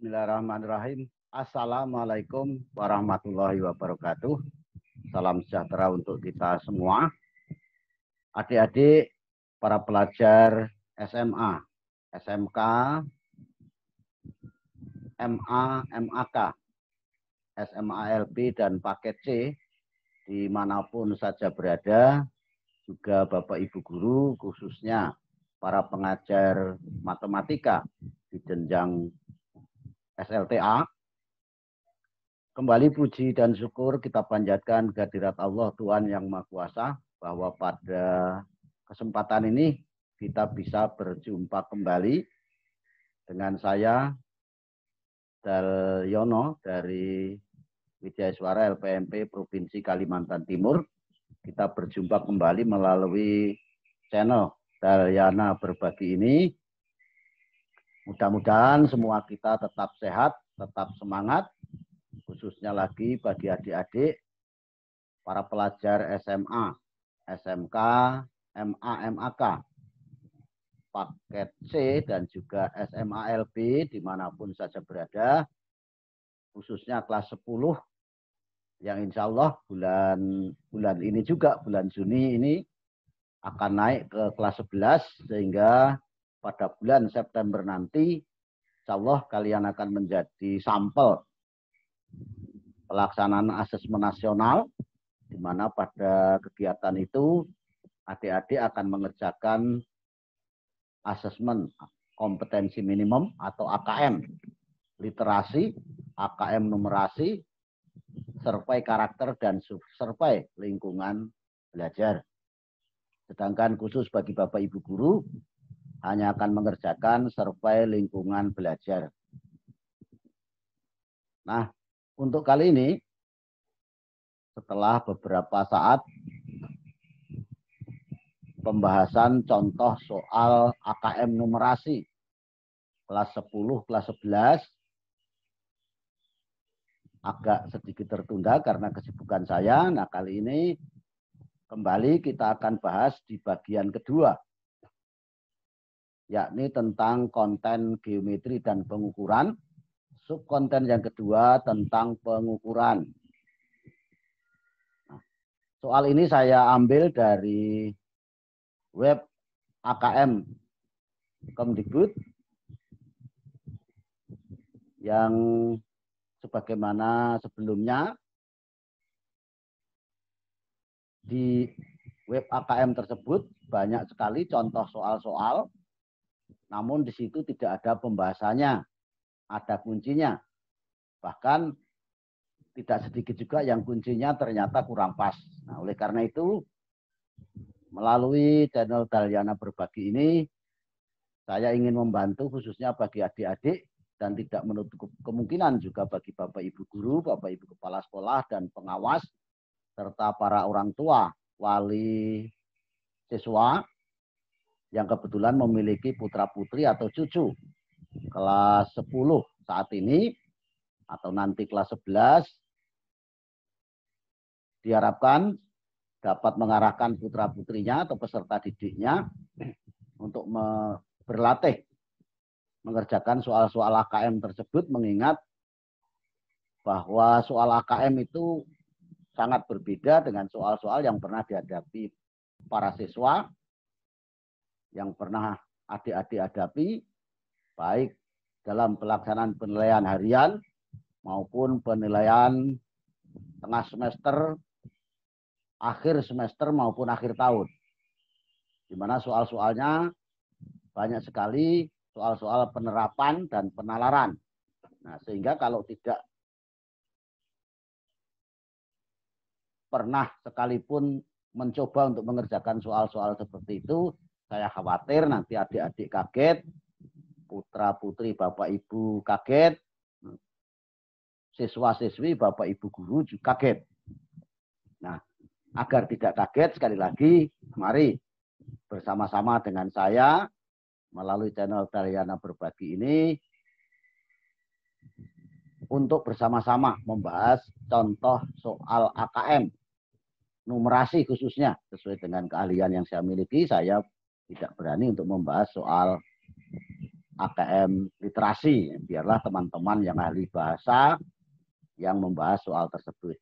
Bismillahirrahmanirrahim. Assalamualaikum warahmatullahi wabarakatuh. Salam sejahtera untuk kita semua. Adik-adik, para pelajar SMA, SMK, MA, MAK, SMALB, dan paket C, dimanapun saja berada, juga Bapak Ibu Guru, khususnya para pengajar matematika di jenjang SLTA. Kembali puji dan syukur kita panjatkan kehadirat Allah Tuhan Yang Maha Kuasa, bahwa pada kesempatan ini kita bisa berjumpa kembali dengan saya, Dalyono dari Wijaya Suara LPMP Provinsi Kalimantan Timur. Kita berjumpa kembali melalui channel Dalyana Berbagi ini. Mudah-mudahan semua kita tetap sehat, tetap semangat, khususnya lagi bagi adik-adik, para pelajar SMA, SMK, MA, MAK, paket C, dan juga SMALB, dimanapun saja berada, khususnya kelas 10, yang insya Allah bulan ini juga, bulan Juni ini, akan naik ke kelas 11, sehingga pada bulan September nanti, insya Allah kalian akan menjadi sampel pelaksanaan asesmen nasional, di mana pada kegiatan itu adik-adik akan mengerjakan asesmen kompetensi minimum atau AKM, literasi, AKM numerasi, survei karakter, dan survei lingkungan belajar. Sedangkan khusus bagi Bapak Ibu Guru, hanya akan mengerjakan survei lingkungan belajar. Nah, untuk kali ini, setelah beberapa saat pembahasan contoh soal AKM numerasi kelas 10, kelas 11, agak sedikit tertunda karena kesibukan saya. Nah, kali ini kembali kita akan bahas di bagian kedua, yakni tentang konten geometri dan pengukuran. Subkonten yang kedua tentang pengukuran. Nah, soal ini saya ambil dari web AKM Kemdikbud, yang sebagaimana sebelumnya di web AKM tersebut banyak sekali contoh soal-soal, namun di situ tidak ada pembahasannya, ada kuncinya. Bahkan tidak sedikit juga yang kuncinya ternyata kurang pas. Nah, oleh karena itu, melalui channel Dalyana Berbagi ini, saya ingin membantu khususnya bagi adik-adik, dan tidak menutup kemungkinan juga bagi Bapak Ibu Guru, Bapak Ibu Kepala Sekolah, dan pengawas, serta para orang tua, wali siswa, yang kebetulan memiliki putra-putri atau cucu kelas 10 saat ini, atau nanti kelas 11, diharapkan dapat mengarahkan putra-putrinya atau peserta didiknya untuk berlatih mengerjakan soal-soal AKM tersebut, mengingat bahwa soal AKM itu sangat berbeda dengan soal-soal yang pernah dihadapi para siswa, yang pernah adik-adik hadapi, baik dalam pelaksanaan penilaian harian maupun penilaian tengah semester, akhir semester, maupun akhir tahun. Di mana soal-soalnya banyak sekali soal-soal penerapan dan penalaran. Nah, sehingga kalau tidak pernah sekalipun mencoba untuk mengerjakan soal-soal seperti itu, saya khawatir nanti adik-adik kaget, putra-putri Bapak Ibu kaget, siswa-siswi Bapak Ibu Guru juga kaget. Nah, agar tidak kaget, sekali lagi, mari bersama-sama dengan saya melalui channel Dalyana Berbagi ini untuk bersama-sama membahas contoh soal AKM numerasi, khususnya sesuai dengan keahlian yang saya miliki. Saya tidak berani untuk membahas soal AKM literasi. Biarlah teman-teman yang ahli bahasa yang membahas soal tersebut.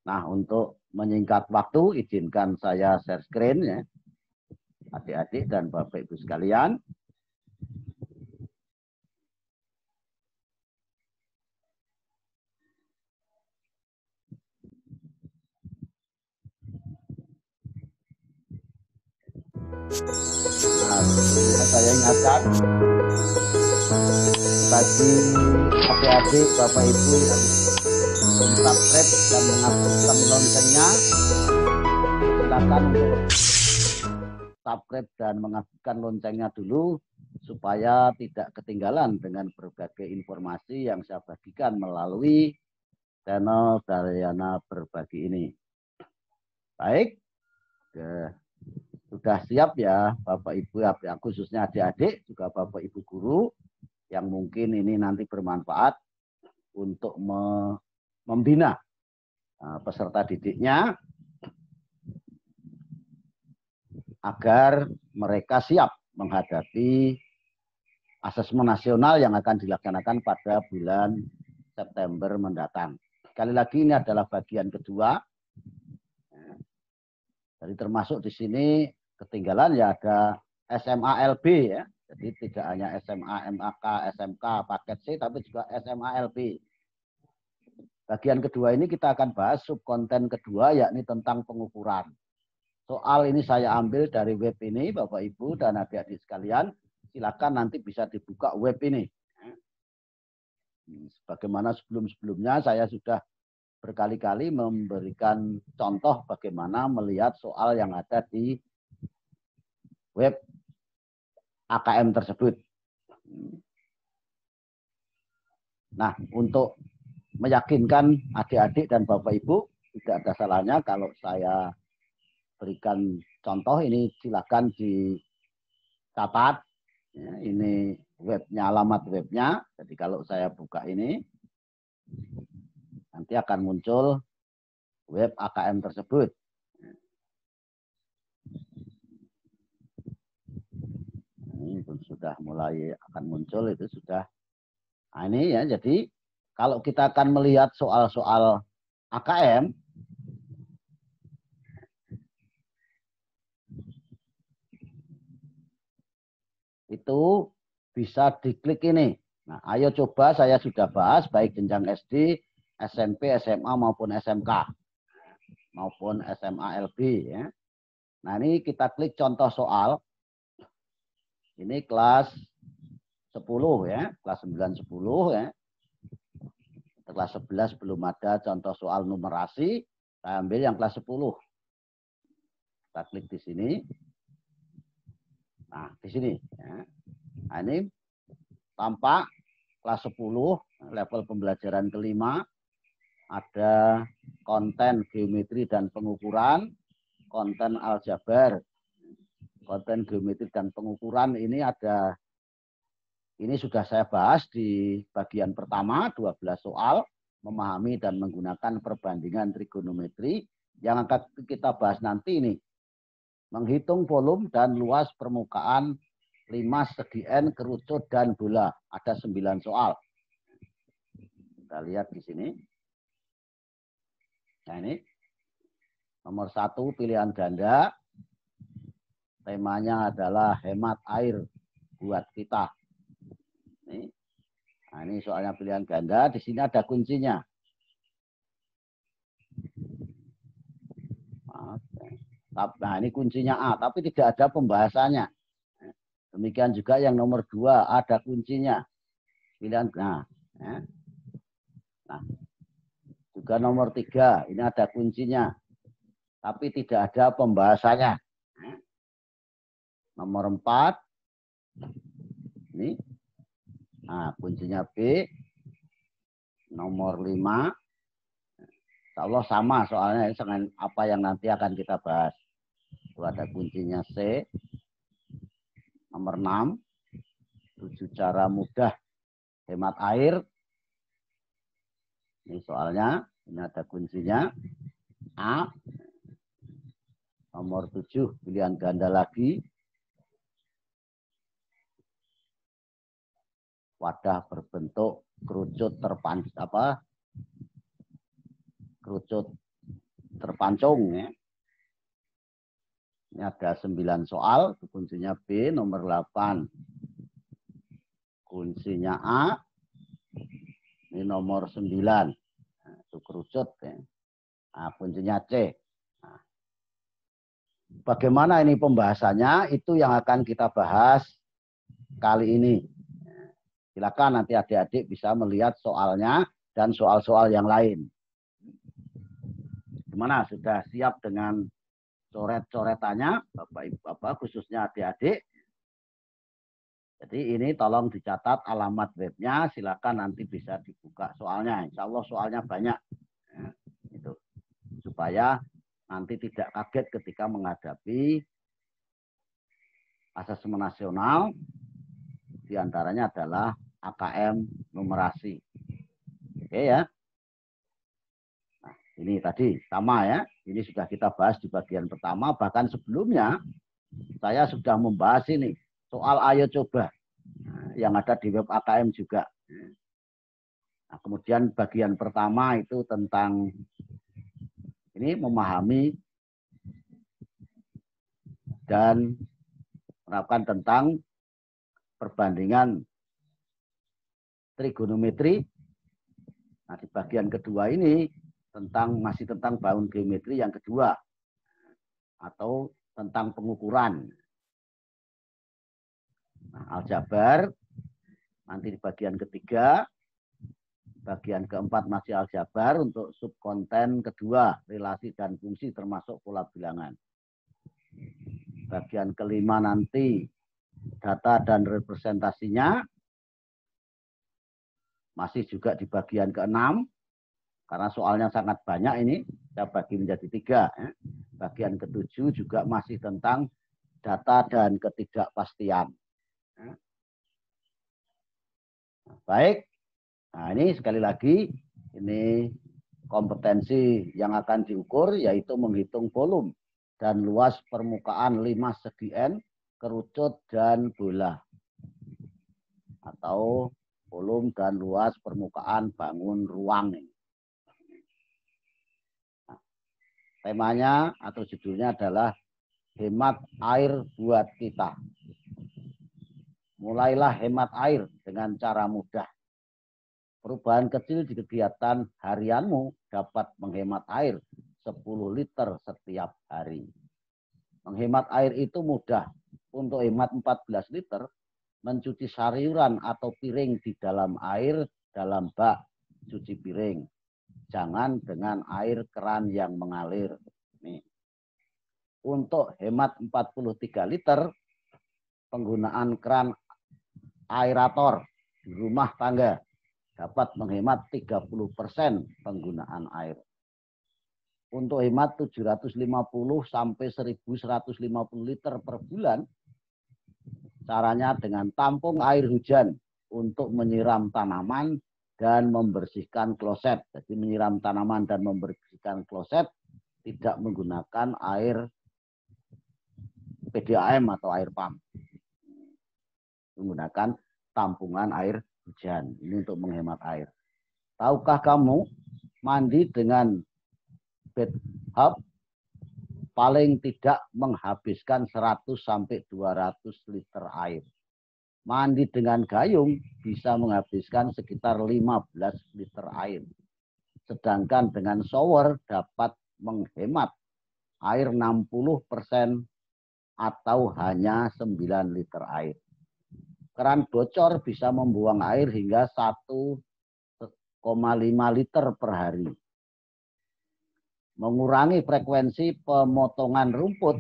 Nah, untuk menyingkat waktu, izinkan saya share screen ya, adik-adik dan Bapak Ibu sekalian. Nah, sebelumnya saya ingatkan bagi adik-adik, Bapak Ibu yang belum subscribe dan mengaktifkan loncengnya, silakan untuk subscribe dan mengaktifkan loncengnya dulu supaya tidak ketinggalan dengan berbagai informasi yang saya bagikan melalui channel Daryana Berbagi ini. Baik, sudah siap ya Bapak Ibu, khususnya adik-adik, juga Bapak Ibu guru yang mungkin ini nanti bermanfaat untuk membina peserta didiknya agar mereka siap menghadapi asesmen nasional yang akan dilaksanakan pada bulan September mendatang. Sekali lagi ini adalah bagian kedua. Jadi termasuk di sini ketinggalan ya ada SMA LB ya. Jadi tidak hanya SMA, MAK, SMK, paket C, tapi juga SMA LB. Bagian kedua ini kita akan bahas subkonten kedua, yakni tentang pengukuran. Soal ini saya ambil dari web ini, Bapak Ibu dan adik-adik sekalian. Silakan nanti bisa dibuka web ini. Sebagaimana sebelum-sebelumnya saya sudah berkali-kali memberikan contoh bagaimana melihat soal yang ada di web AKM tersebut. Nah, untuk meyakinkan adik-adik dan Bapak Ibu, tidak ada salahnya kalau saya berikan contoh ini, silakan dicatat. Ya, ini webnya, alamat webnya. Jadi kalau saya buka ini, nanti akan muncul web AKM tersebut. Ini pun sudah mulai akan muncul, itu sudah. Nah ini ya, jadi kalau kita akan melihat soal-soal AKM, itu bisa diklik ini. Nah, ayo coba, saya sudah bahas baik jenjang SD, SMP, SMA maupun SMK maupun SMA LB ya. Nah, ini kita klik contoh soal. Ini kelas 10 ya, kelas 9 10 ya. Kelas 11 belum ada contoh soal numerasi, saya ambil yang kelas 10. Kita klik di sini. Nah, di sini ya. Nah, ini tampak kelas 10 level pembelajaran kelima, ada konten geometri dan pengukuran, konten aljabar. Konten geometri dan pengukuran ini ada, ini sudah saya bahas di bagian pertama, 12 soal, memahami dan menggunakan perbandingan trigonometri. Yang akan kita bahas nanti ini, menghitung volume dan luas permukaan 5 segi N, kerucut, dan bola. Ada 9 soal. Kita lihat di sini. Nah ini, nomor 1 pilihan ganda. Temanya adalah hemat air buat kita. Nah, ini soalnya pilihan ganda. Di sini ada kuncinya. Nah, ini kuncinya A, tapi tidak ada pembahasannya. Demikian juga yang nomor 2 ada kuncinya. Pilihan nah, juga nomor 3 ini ada kuncinya, tapi tidak ada pembahasannya. Nomor 4 ini, nah kuncinya B. Nomor 5, insya Allah sama soalnya dengan apa yang nanti akan kita bahas. Itu ada kuncinya C. Nomor 6, 7 cara mudah hemat air. Ini soalnya, ini ada kuncinya A. Nomor 7 pilihan ganda lagi. wadah berbentuk kerucut terpancung ya. Ini ada 9 soal, kuncinya B, nomor 8 kuncinya A, ini nomor 9, nah, itu kerucut ya. Nah, kuncinya C. Nah, bagaimana ini pembahasannya, itu yang akan kita bahas kali ini. Silakan nanti adik-adik bisa melihat soalnya dan soal-soal yang lain. Gimana, sudah siap dengan coret-coretannya, Bapak Ibu, khususnya adik-adik? Jadi ini tolong dicatat alamat webnya, silakan nanti bisa dibuka soalnya. Insya Allah soalnya banyak, ya, itu supaya nanti tidak kaget ketika menghadapi asesmen nasional. Diantaranya adalah AKM numerasi. Oke ya. Nah, ini tadi sama ya. Ini sudah kita bahas di bagian pertama. Bahkan sebelumnya saya sudah membahas ini soal ayo coba yang ada di web AKM juga. Nah, kemudian bagian pertama itu tentang ini memahami dan menerapkan tentang perbandingan trigonometri. Nah, di bagian kedua ini masih tentang baun geometri yang kedua atau tentang pengukuran. Nah, aljabar nanti di bagian ketiga, bagian keempat masih aljabar untuk subkonten kedua, relasi dan fungsi termasuk pola bilangan. Bagian kelima nanti data dan representasinya, masih juga di bagian keenam, karena soalnya sangat banyak ini, saya bagi menjadi 3. Ya. Bagian ketujuh juga masih tentang data dan ketidakpastian. Ya. Baik, nah ini sekali lagi, ini kompetensi yang akan diukur, yaitu menghitung volume dan luas permukaan 5 segi N, kerucut dan bola. Atau volume dan luas permukaan bangun ruang. Nah, temanya atau judulnya adalah hemat air buat kita. Mulailah hemat air dengan cara mudah. Perubahan kecil di kegiatan harianmu dapat menghemat air 10 liter setiap hari. Menghemat air itu mudah. Untuk hemat 14 liter, mencuci sayuran atau piring di dalam air dalam bak cuci piring. Jangan dengan air keran yang mengalir. Nih. Untuk hemat 43 liter, penggunaan keran aerator di rumah tangga dapat menghemat 30% penggunaan air. Untuk hemat 750 sampai 1150 liter per bulan, caranya dengan tampung air hujan untuk menyiram tanaman dan membersihkan kloset. Jadi menyiram tanaman dan membersihkan kloset tidak menggunakan air PDAM atau air pump. Menggunakan tampungan air hujan. Ini untuk menghemat air. Tahukah kamu mandi dengan bathtub paling tidak menghabiskan 100 sampai 200 liter air. Mandi dengan gayung bisa menghabiskan sekitar 15 liter air. Sedangkan dengan shower dapat menghemat air 60% atau hanya 9 liter air. Keran bocor bisa membuang air hingga 1,5 liter per hari. Mengurangi frekuensi pemotongan rumput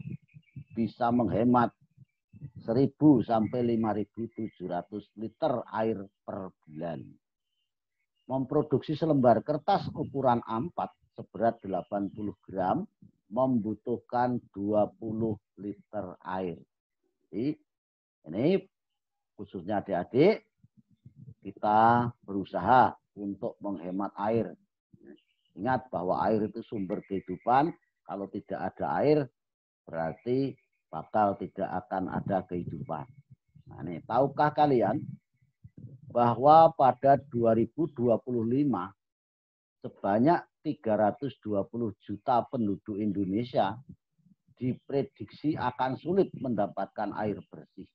bisa menghemat 1.000 sampai 5.700 liter air per bulan. Memproduksi selembar kertas ukuran A4 seberat 80 gram membutuhkan 20 liter air. Jadi, ini khususnya adik-adik, kita berusaha untuk menghemat air. Ingat bahwa air itu sumber kehidupan. Kalau tidak ada air, berarti bakal tidak akan ada kehidupan. Nah, ini tahukah kalian bahwa pada 2025 sebanyak 320 juta penduduk Indonesia diprediksi akan sulit mendapatkan air bersih.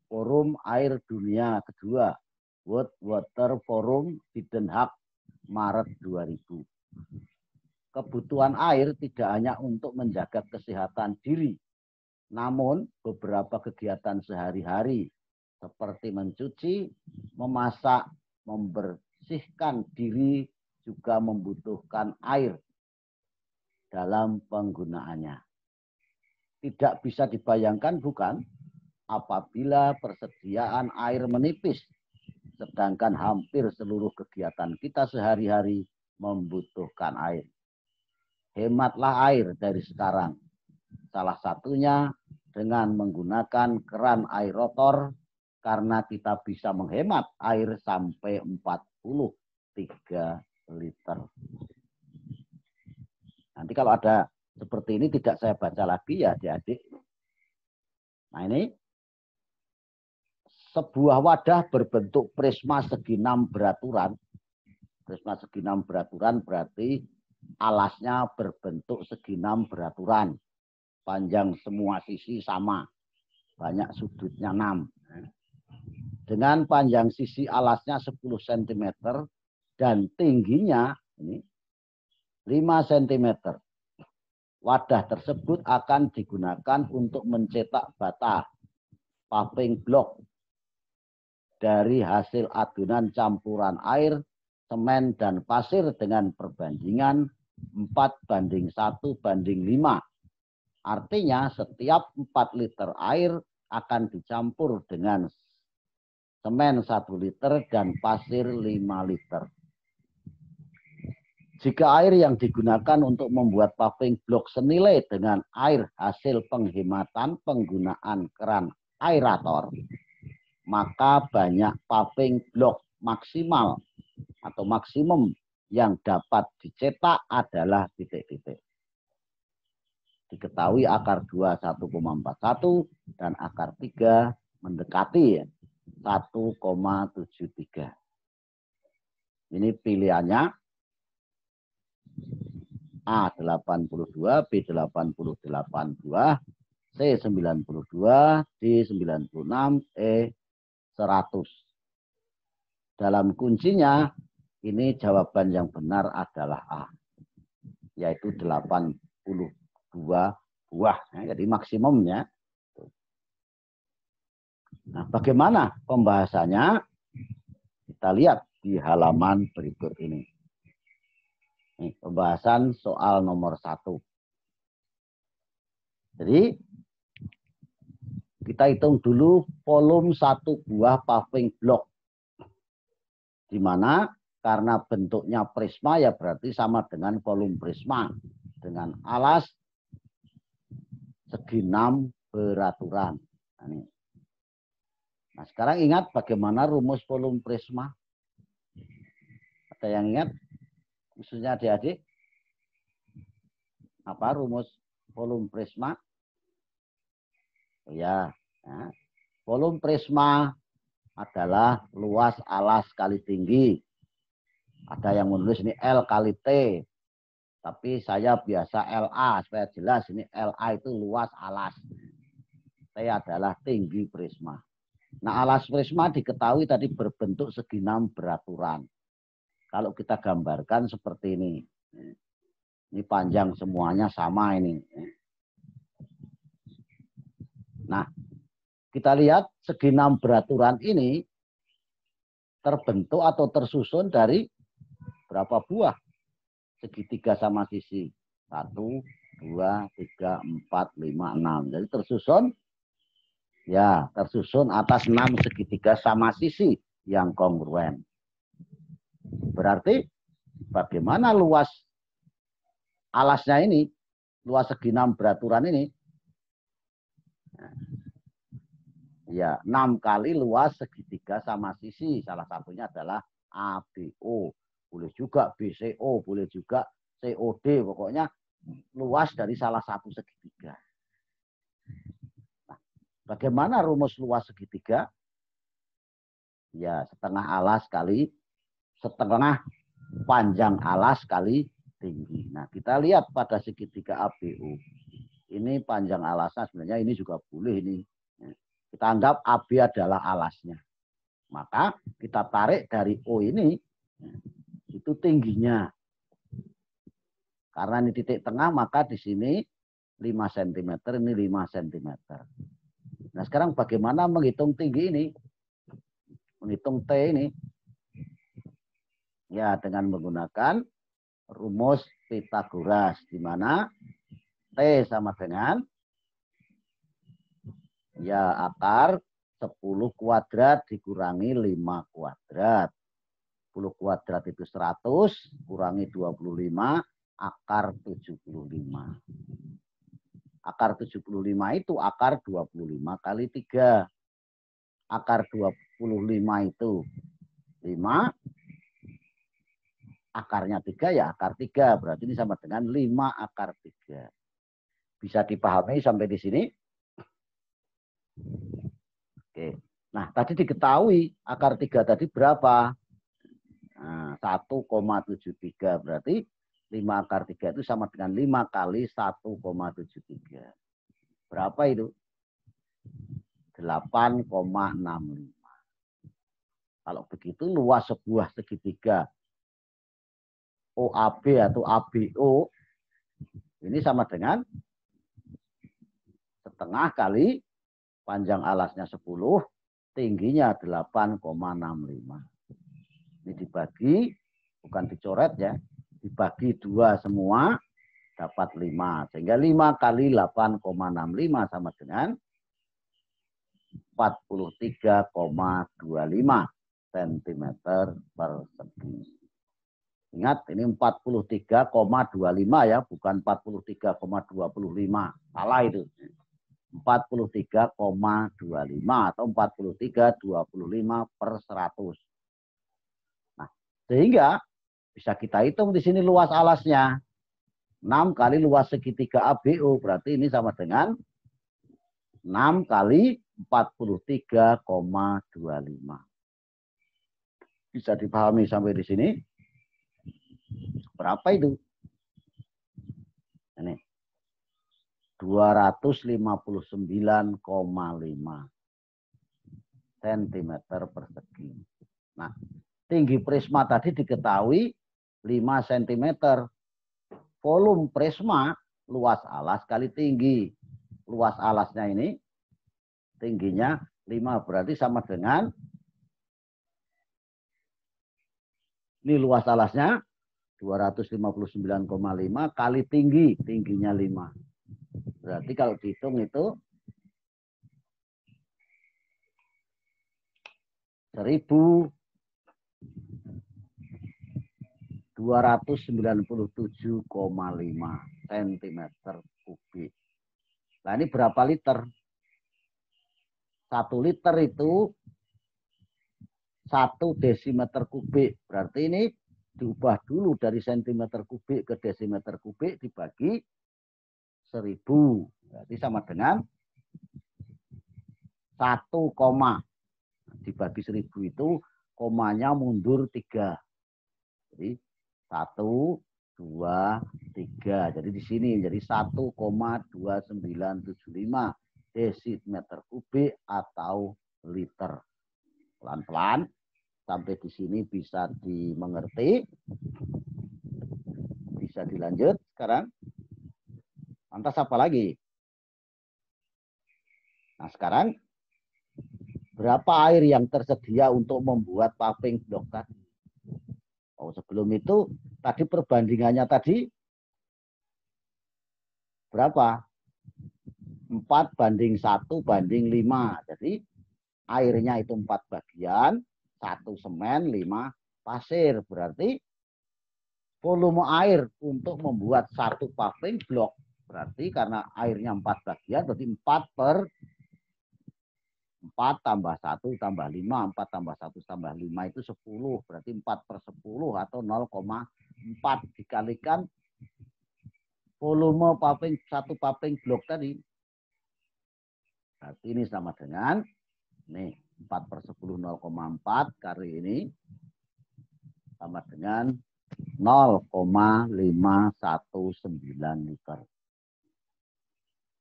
Forum Air Dunia kedua, World Water Forum di Den Haag, Maret 2000. Kebutuhan air tidak hanya untuk menjaga kesehatan diri, namun beberapa kegiatan sehari-hari seperti mencuci, memasak, membersihkan diri juga membutuhkan air dalam penggunaannya. Tidak bisa dibayangkan bukan apabila persediaan air menipis, sedangkan hampir seluruh kegiatan kita sehari-hari membutuhkan air. Hematlah air dari sekarang. Salah satunya dengan menggunakan keran air rotor, karena kita bisa menghemat air sampai 43 liter. Nanti kalau ada seperti ini tidak saya baca lagi ya adik-adik. Nah ini sebuah wadah berbentuk prisma segi 6 beraturan. Prisma segi 6 beraturan berarti alasnya berbentuk segi 6 beraturan. Panjang semua sisi sama. Banyak sudutnya 6. Dengan panjang sisi alasnya 10 cm dan tingginya ini 5 cm. Wadah tersebut akan digunakan untuk mencetak bata, paving block dari hasil adonan campuran air, semen, dan pasir dengan perbandingan 4:1:5. Artinya setiap 4 liter air akan dicampur dengan semen 1 liter dan pasir 5 liter. Jika air yang digunakan untuk membuat paving block senilai dengan air hasil penghematan penggunaan keran aerator, maka banyak paving block maksimal atau maksimum yang dapat dicetak adalah titik-titik. Diketahui akar 2 1,41 dan akar 3 mendekati 1,73. Ini pilihannya A 82, B 88 buah, C 92, D 96, E 100. Dalam kuncinya ini jawaban yang benar adalah A, yaitu 82 buah. Jadi maksimumnya. Nah, bagaimana pembahasannya? Kita lihat di halaman berikut ini. Nih, pembahasan soal nomor 1. Jadi kita hitung dulu volume 1 buah paving block. Di mana karena bentuknya prisma ya berarti sama dengan volume prisma dengan alas segi 6 beraturan. Nah, sekarang ingat bagaimana rumus volume prisma? Ada yang ingat? Khususnya adik-adik, apa rumus volume prisma? Ya, volume prisma adalah luas alas kali tinggi. Ada yang menulis ini L kali T, tapi saya biasa LA supaya jelas. Ini LA itu luas alas, T adalah tinggi prisma. Nah, alas prisma diketahui tadi berbentuk segi 6 beraturan. Kalau kita gambarkan seperti ini. Ini panjang semuanya sama ini. Nah, kita lihat segi 6 beraturan ini terbentuk atau tersusun dari berapa buah? Segitiga sama sisi. 1, 2, 3, 4, 5, 6. Jadi tersusun atas 6 segitiga sama sisi yang kongruen. Berarti bagaimana luas alasnya ini, luas segi 6 beraturan ini? Ya, 6 kali luas segitiga sama sisi. Salah satunya adalah ABO. Boleh juga BCO, boleh juga COD. Pokoknya luas dari salah satu segitiga. Nah, bagaimana rumus luas segitiga? Ya, setengah alas kali setengah panjang alas kali tinggi. Nah, kita lihat pada segitiga ABO. Ini panjang alasnya sebenarnya ini juga boleh ini. Kita anggap AB adalah alasnya. Maka kita tarik dari O ini, itu tingginya. Karena ini titik tengah, maka di sini 5 cm, ini 5 cm. Nah, sekarang bagaimana menghitung tinggi ini? Menghitung T ini? Ya, dengan menggunakan rumus Pythagoras, di mana T sama dengan ya akar 10 kuadrat dikurangi 5 kuadrat. 10 kuadrat itu 100, kurangi 25, akar 75. Akar 75 itu akar 25 kali 3. Akar 25 itu 5. Akarnya 3 ya akar 3. Berarti ini sama dengan 5 akar 3. Bisa dipahami sampai di sini? Oke. Nah, tadi diketahui akar 3 tadi berapa? Nah, 1,73. Berarti 5 akar 3 itu sama dengan 5 kali 1,73. Berapa itu? 8,65. Kalau begitu luas sebuah segitiga OAB atau ABO ini sama dengan setengah kali panjang alasnya 10, tingginya 8,65. Ini dibagi, bukan dicoret ya, dibagi 2 semua, dapat 5. Sehingga 5 kali 8,65 sama dengan 43,25 cm persegi. Ingat, ini 43,25 ya, bukan 43,25. Salah itu. 43,25 atau 43,25 per 100. Nah, sehingga bisa kita hitung di sini luas alasnya. 6 kali luas segitiga ABO, berarti ini sama dengan 6 kali 43,25. Bisa dipahami sampai di sini? Berapa itu? Ini 259,5 cm persegi. Nah, tinggi prisma tadi diketahui 5 cm. Volume prisma luas alas kali tinggi. Luas alasnya ini tingginya 5, berarti sama dengan ini luas alasnya 259,5 kali tinggi, tingginya 5. Berarti kalau dihitung itu 1.297,5 cm kubik. Nah, ini berapa liter? 1 liter itu 1 desimeter kubik. Berarti ini diubah dulu dari sentimeter kubik ke desimeter kubik dibagi 1000. Berarti sama dengan 1, dibagi 1000 itu komanya mundur 3. Jadi 1, 2, 3. Jadi di sini jadi 1,2975 desimeter kubik atau liter. Pelan-pelan sampai di sini bisa dimengerti. Bisa dilanjut sekarang. Lantas apa lagi? Nah, sekarang berapa air yang tersedia untuk membuat paving block tadi? Oh, sebelum itu tadi perbandingannya tadi berapa? 4:1:5. Jadi airnya itu 4 bagian, 1 semen, 5 pasir. Berarti volume air untuk membuat 1 paving block, berarti karena airnya 4 bagian, berarti 4 per 4 tambah 1 tambah 5, 4 tambah 1 tambah 5 itu 10. Berarti 4 per 10 atau 0,4 dikalikan volume paving 1 paving block tadi. Berarti ini sama dengan nih 4/10 0,4 kali ini sama dengan 0,519 liter.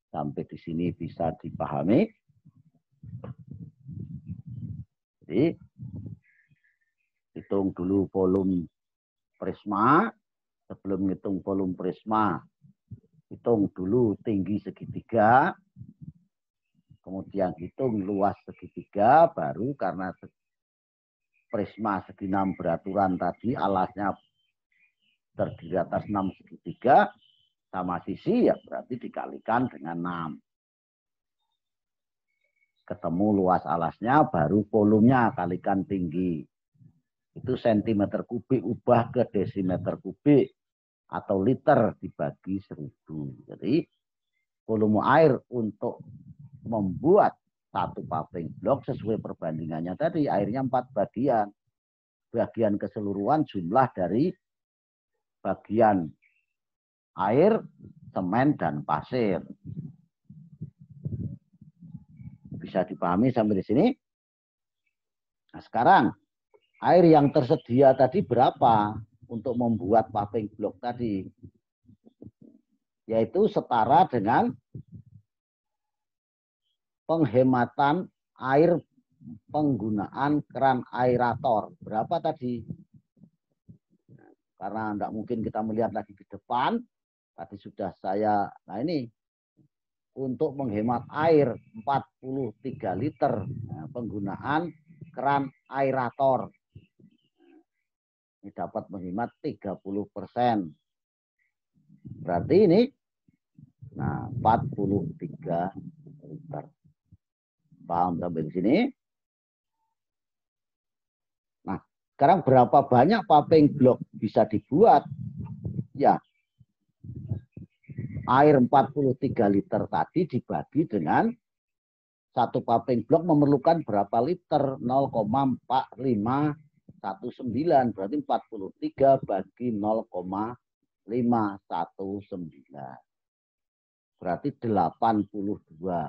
Sampai di sini bisa dipahami. Jadi, hitung dulu volume prisma. Sebelum hitung volume prisma, hitung dulu tinggi segitiga. Kemudian hitung luas segitiga, baru karena prisma segi 6 beraturan tadi, alasnya terdiri atas 6 segitiga, sama sisi, ya berarti dikalikan dengan 6. Ketemu luas alasnya, baru volumenya kalikan tinggi. Itu sentimeter kubik, ubah ke desimeter kubik, atau liter dibagi 1000. Jadi, volume air untuk membuat satu paving block sesuai perbandingannya tadi, airnya 4 bagian. Bagian keseluruhan jumlah dari bagian air, semen, dan pasir. Bisa dipahami sampai di sini? Nah, sekarang air yang tersedia tadi berapa untuk membuat paving block tadi? Yaitu setara dengan penghematan air penggunaan keran aerator. Berapa tadi? Karena tidak mungkin kita melihat lagi ke depan. Tadi sudah saya, nah ini untuk menghemat air 43 liter. Nah, penggunaan keran aerator. Ini dapat menghemat 30%. Berarti ini, nah 43 liter. Paham sampai di sini? Nah, sekarang berapa banyak paving block bisa dibuat? Ya, air 43 liter tadi dibagi dengan satu paving block memerlukan berapa liter? 0,4519. Berarti 43 bagi 0,519. Berarti 82,852.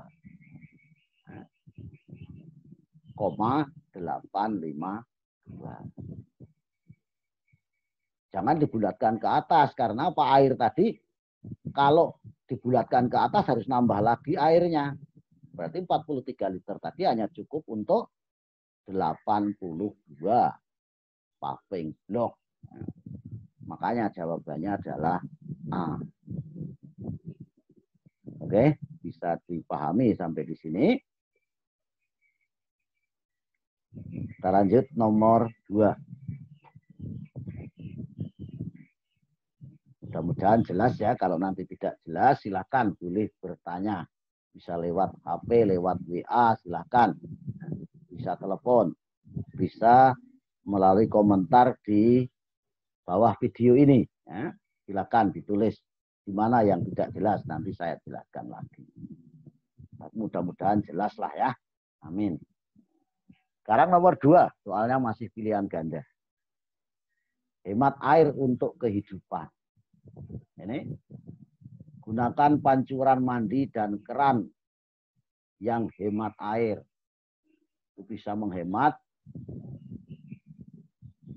Jangan dibulatkan ke atas. Karena apa? Air tadi kalau dibulatkan ke atas harus nambah lagi airnya. Berarti 43 liter tadi hanya cukup untuk 82 paving block. Makanya jawabannya adalah A. Oke, bisa dipahami sampai di sini. Kita lanjut nomor 2. Mudah-mudahan jelas ya. Kalau nanti tidak jelas, silakan boleh bertanya. Bisa lewat HP, lewat WA, silakan. Bisa telepon, bisa melalui komentar di bawah video ini. Ya. Silakan ditulis di mana yang tidak jelas. Nanti saya jelaskan lagi. Mudah-mudahan jelas lah ya. Amin. Sekarang nomor 2, soalnya masih pilihan ganda. Hemat air untuk kehidupan. Ini gunakan pancuran mandi dan keran yang hemat air. Itu bisa menghemat.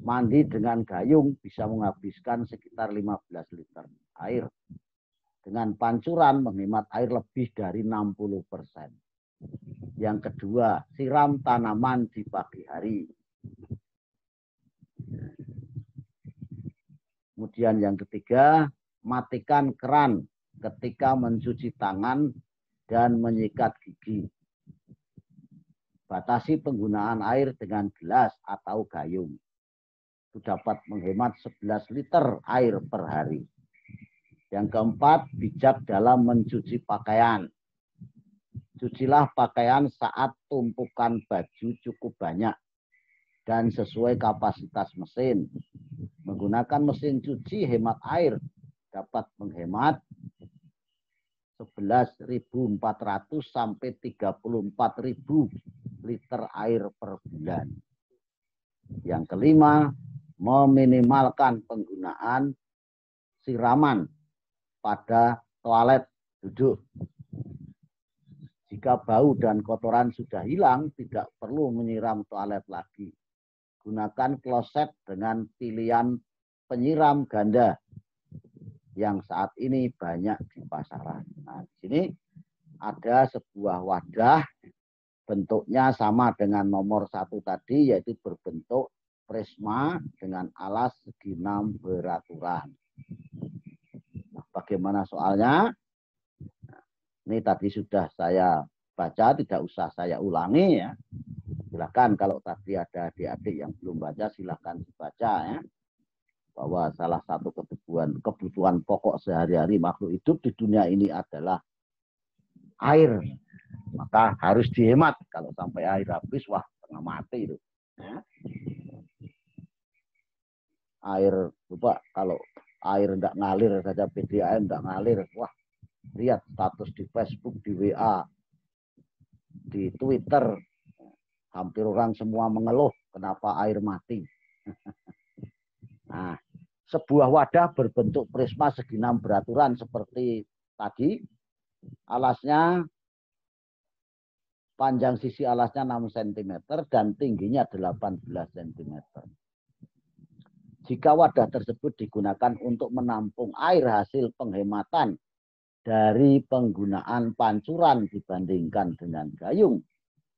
Mandi dengan gayung bisa menghabiskan sekitar 15 liter air. Dengan pancuran menghemat air lebih dari 60%. Yang kedua, siram tanaman di pagi hari. Kemudian yang ketiga, matikan keran ketika mencuci tangan dan menyikat gigi. Batasi penggunaan air dengan gelas atau gayung. Itu dapat menghemat 11 liter air per hari. Yang keempat, bijak dalam mencuci pakaian. Cucilah pakaian saat tumpukan baju cukup banyak dan sesuai kapasitas mesin. Menggunakan mesin cuci hemat air dapat menghemat 11.400 sampai 34.000 liter air per bulan. Yang kelima, meminimalkan penggunaan siraman pada toilet duduk. Jika bau dan kotoran sudah hilang, tidak perlu menyiram toilet lagi. Gunakan kloset dengan pilihan penyiram ganda yang saat ini banyak di pasaran. Nah, di sini ada sebuah wadah, bentuknya sama dengan nomor 1 tadi, yaitu berbentuk prisma dengan alas segi 6 beraturan. Nah, bagaimana soalnya? Ini tadi sudah saya baca, tidak usah saya ulangi ya. Silakan kalau tadi ada adik-adik yang belum baca, silakan dibaca ya. Bahwa salah satu kebutuhan pokok sehari-hari makhluk hidup di dunia ini adalah air. Maka harus dihemat. Kalau sampai air habis, wah tengah mati itu. Ya. Air, coba kalau air tidak ngalir saja, PDAM tidak ngalir, wah lihat status di Facebook, di WA, di Twitter, hampir orang semua mengeluh kenapa air mati. Nah, sebuah wadah berbentuk prisma segi 6 beraturan seperti tadi, alasnya, panjang sisi alasnya 6 cm dan tingginya 18 cm. Jika wadah tersebut digunakan untuk menampung air hasil penghematan dari penggunaan pancuran dibandingkan dengan gayung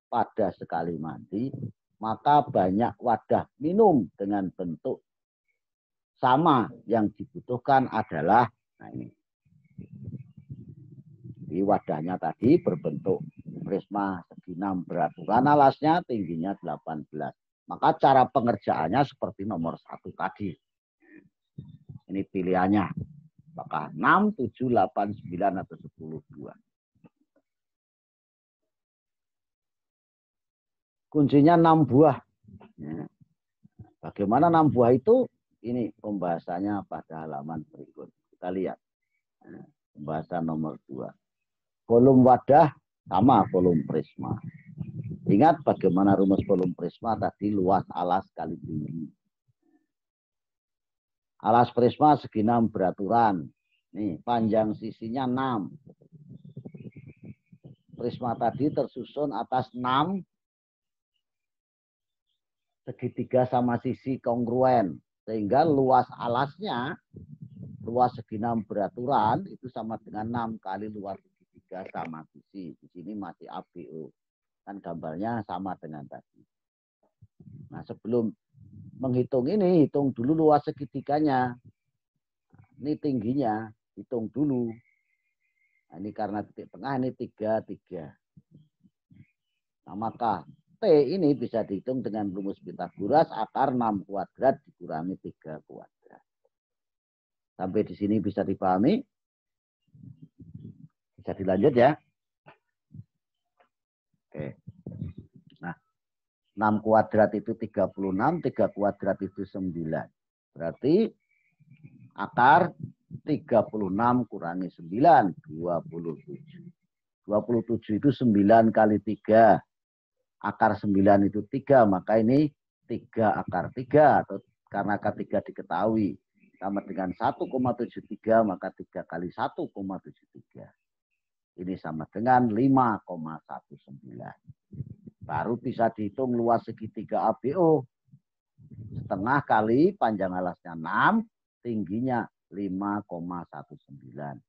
pada sekali mandi, maka banyak wadah minum dengan bentuk sama yang dibutuhkan adalah, nah ini. Di wadahnya tadi berbentuk prisma segi 6 beraturan, alasnya tingginya 18. Maka cara pengerjaannya seperti nomor 1 tadi. Ini pilihannya. Apakah 6, 7, 8, 9, atau 10, 2. Kuncinya 6 buah. Bagaimana 6 buah itu? Ini pembahasannya pada halaman berikut. Kita lihat. Pembahasan nomor 2. Volume wadah sama volume prisma. Ingat bagaimana rumus volume prisma tadi, luas alas kali tinggi. Alas prisma segi 6 beraturan. Nih, panjang sisinya 6. Prisma tadi tersusun atas 6 segitiga sama sisi kongruen. Sehingga luas alasnya, luas segi 6 beraturan itu sama dengan 6 kali luas segitiga sama sisi. Di sini masih ABO. Kan gambarnya sama dengan tadi. Nah, sebelum menghitung ini, hitung dulu luas segitiganya. Ini tingginya, hitung dulu. Nah, ini karena titik tengah, ini 3, 3. Nah, maka T ini bisa dihitung dengan rumus Pythagoras, akar 6 kuadrat dikurangi 3 kuadrat. Sampai di sini bisa dipahami? Bisa dilanjut ya? Oke. Nah, 6 kuadrat itu 36, 3 kuadrat itu 9. Berarti akar 36 kurangi 9, 27. 27 itu 9 kali 3. Akar 9 itu 3, maka ini 3 akar 3. Atau karena akar 3 diketahui sama dengan 1,73, maka 3 kali 1,73. Ini sama dengan 5,19. Baru bisa dihitung luas segitiga ABO. Setengah kali panjang alasnya 6, tingginya 5,19.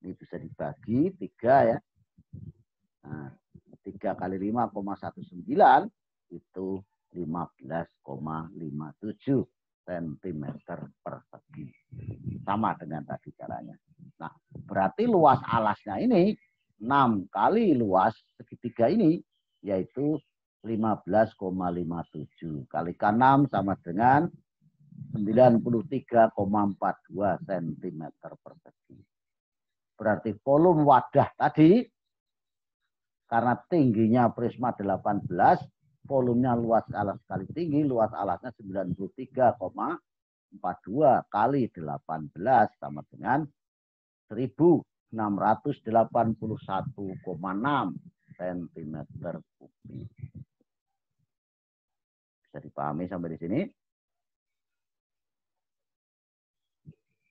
Ini bisa dibagi 3 ya. Nah, 3 kali 5,19 itu 15,57 cm persegi. Sama dengan tadi caranya. Nah, berarti luas alasnya ini 6 kali luas segitiga ini, yaitu 15,57. Kalikan 6 sama dengan 93,42 cm persegi. Berarti volume wadah tadi, karena tingginya prisma 18, volumenya luas alas kali tinggi, luas alasnya 93,42 kali 18 sama dengan 1681,6 cm kubik. Bisa dipahami sampai di sini?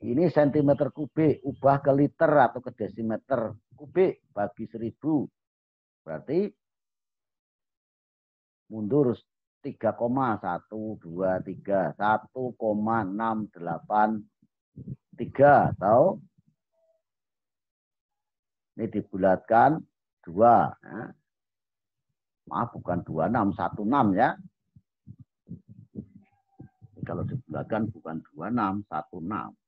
Ini cm kubik, ubah ke liter atau ke desimeter kubik bagi 1000. Berarti mundur 3,123, 1,683 atau ini dibulatkan 2. Ya. Maaf, bukan 26, 16 ya. Kalau dibulatkan bukan 26, 16.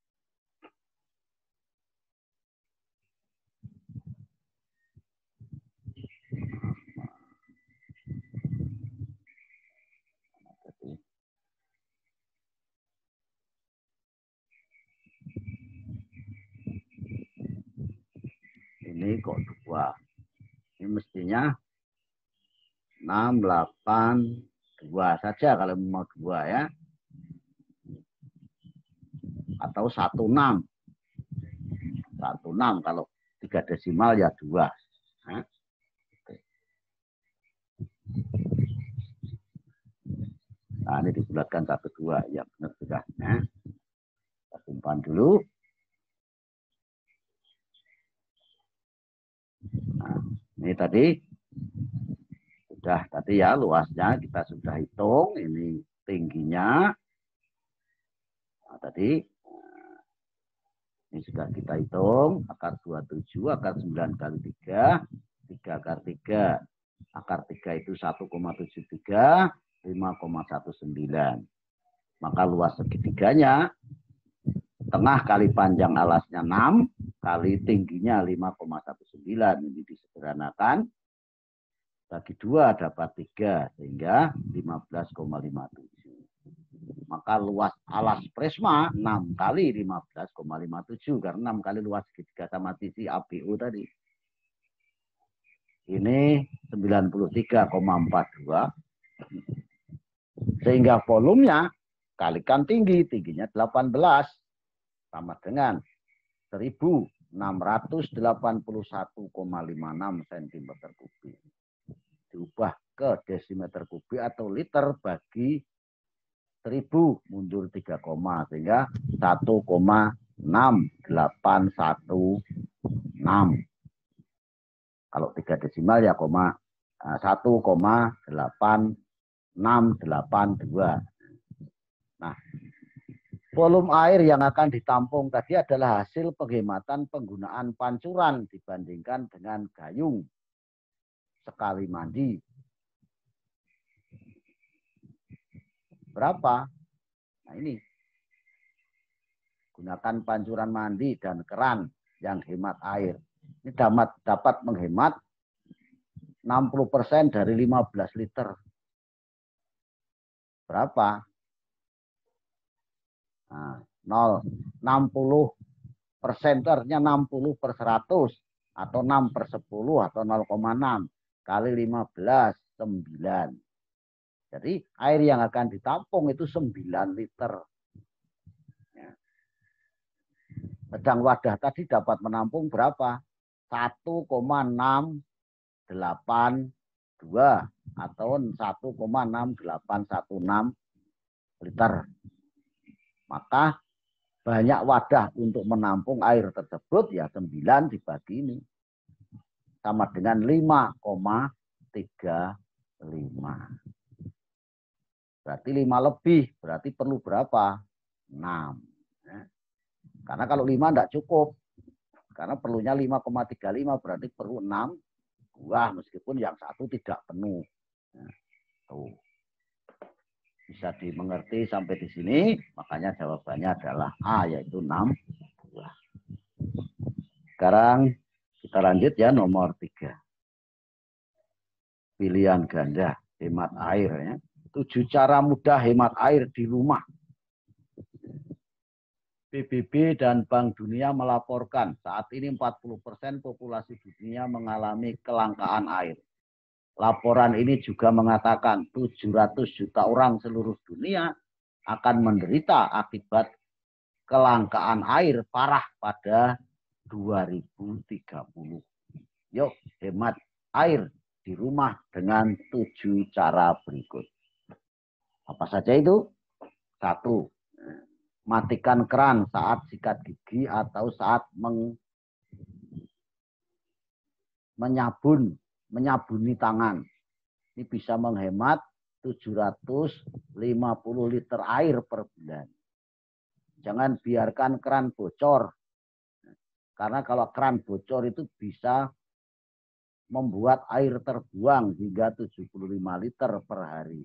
Ini kok 2. Ini mestinya 682 saja kalau mau 2 ya. Atau 16. 16 kalau 3 desimal ya 2. Nah, nah ini dibulatkan 1, 2. Ya benar sudah. Nah, kita simpan dulu. Nah, ini tadi sudah tadi ya luasnya kita sudah hitung. Ini tingginya. Nah, tadi ini sudah kita hitung. Akar 27, akar 9 kali 3. 3 akar 3. Akar 3 itu 1,73. 5,19. Maka luas segitiganya tengah kali panjang alasnya 6 kali tingginya 5,19. Ini disederhanakan. Bagi 2 dapat 3 sehingga 15,57. Maka luas alas prisma 6 kali 15,57 karena 6 kali luas segitiga sama sisi ABO tadi. Ini 93,42. Sehingga volumenya kalikan tinggi, tingginya 18 sama dengan 1681,56 cm kubik. Diubah ke desimeter kubik atau liter bagi 1000 mundur 3 koma sehingga 1,6816. Kalau 3 desimal ya 1,8682. Nah, volume air yang akan ditampung tadi adalah hasil penghematan penggunaan pancuran dibandingkan dengan gayung sekali mandi. Berapa? Nah ini. Gunakan pancuran mandi dan keran yang hemat air. Ini dapat menghemat 60% dari 15 liter. Berapa? Nah, 60% itu artinya 60/100 atau 6/10 atau 0,6 kali 15, 9. Jadi air yang akan ditampung itu 9 liter. Sedang wadah tadi dapat menampung berapa? 1,682 atau 1,6816 liter. Maka banyak wadah untuk menampung air tersebut ya 9 dibagi ini. Sama dengan 5,35. Berarti 5 lebih. Berarti perlu berapa? 6. Karena kalau 5 tidak cukup. Karena perlunya 5,35 berarti perlu 6 buah meskipun yang satu tidak penuh. Tuh. Bisa dimengerti sampai di sini. Makanya jawabannya adalah A yaitu 6 buah. Sekarang kita lanjut ya nomor 3. Pilihan ganda hemat air ya. 7 cara mudah hemat air di rumah. PBB dan Bank Dunia melaporkan saat ini 40% populasi dunia mengalami kelangkaan air. Laporan ini juga mengatakan 700 juta orang seluruh dunia akan menderita akibat kelangkaan air parah pada 2030. Yuk hemat air di rumah dengan 7 cara berikut. Apa saja itu? 1. Matikan keran saat sikat gigi atau saat menyabun menyabuni tangan. Ini bisa menghemat 750 liter air per bulan. Jangan biarkan keran bocor. Karena kalau keran bocor itu bisa membuat air terbuang hingga 75 liter per hari.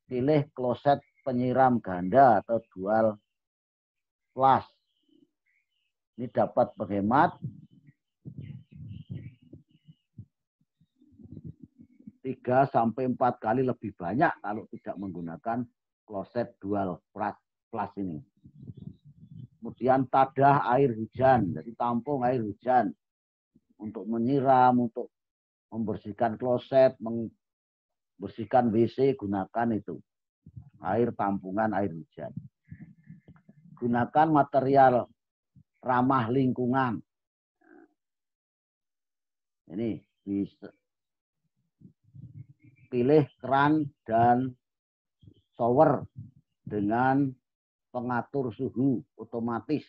Pilih kloset penyiram ganda atau dual flush. Ini dapat menghemat 3-4 kali lebih banyak kalau tidak menggunakan kloset dual flush ini. Kemudian tadah air hujan, jadi tampung air hujan untuk menyiram, untuk membersihkan kloset, membersihkan WC, gunakan itu. Air tampungan air hujan. Gunakan material ramah lingkungan. Ini bisa. Pilih keran dan shower dengan pengatur suhu otomatis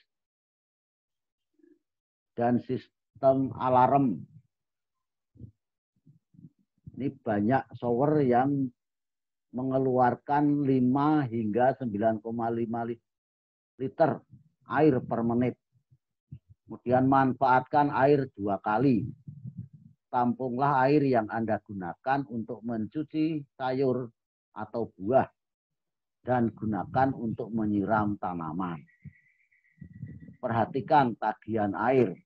dan sistem alarm. Ini banyak shower yang mengeluarkan 5 hingga 9,5 liter air per menit. Kemudian manfaatkan air 2 kali. Tampunglah air yang Anda gunakan untuk mencuci sayur atau buah dan gunakan untuk menyiram tanaman. Perhatikan tagihan air.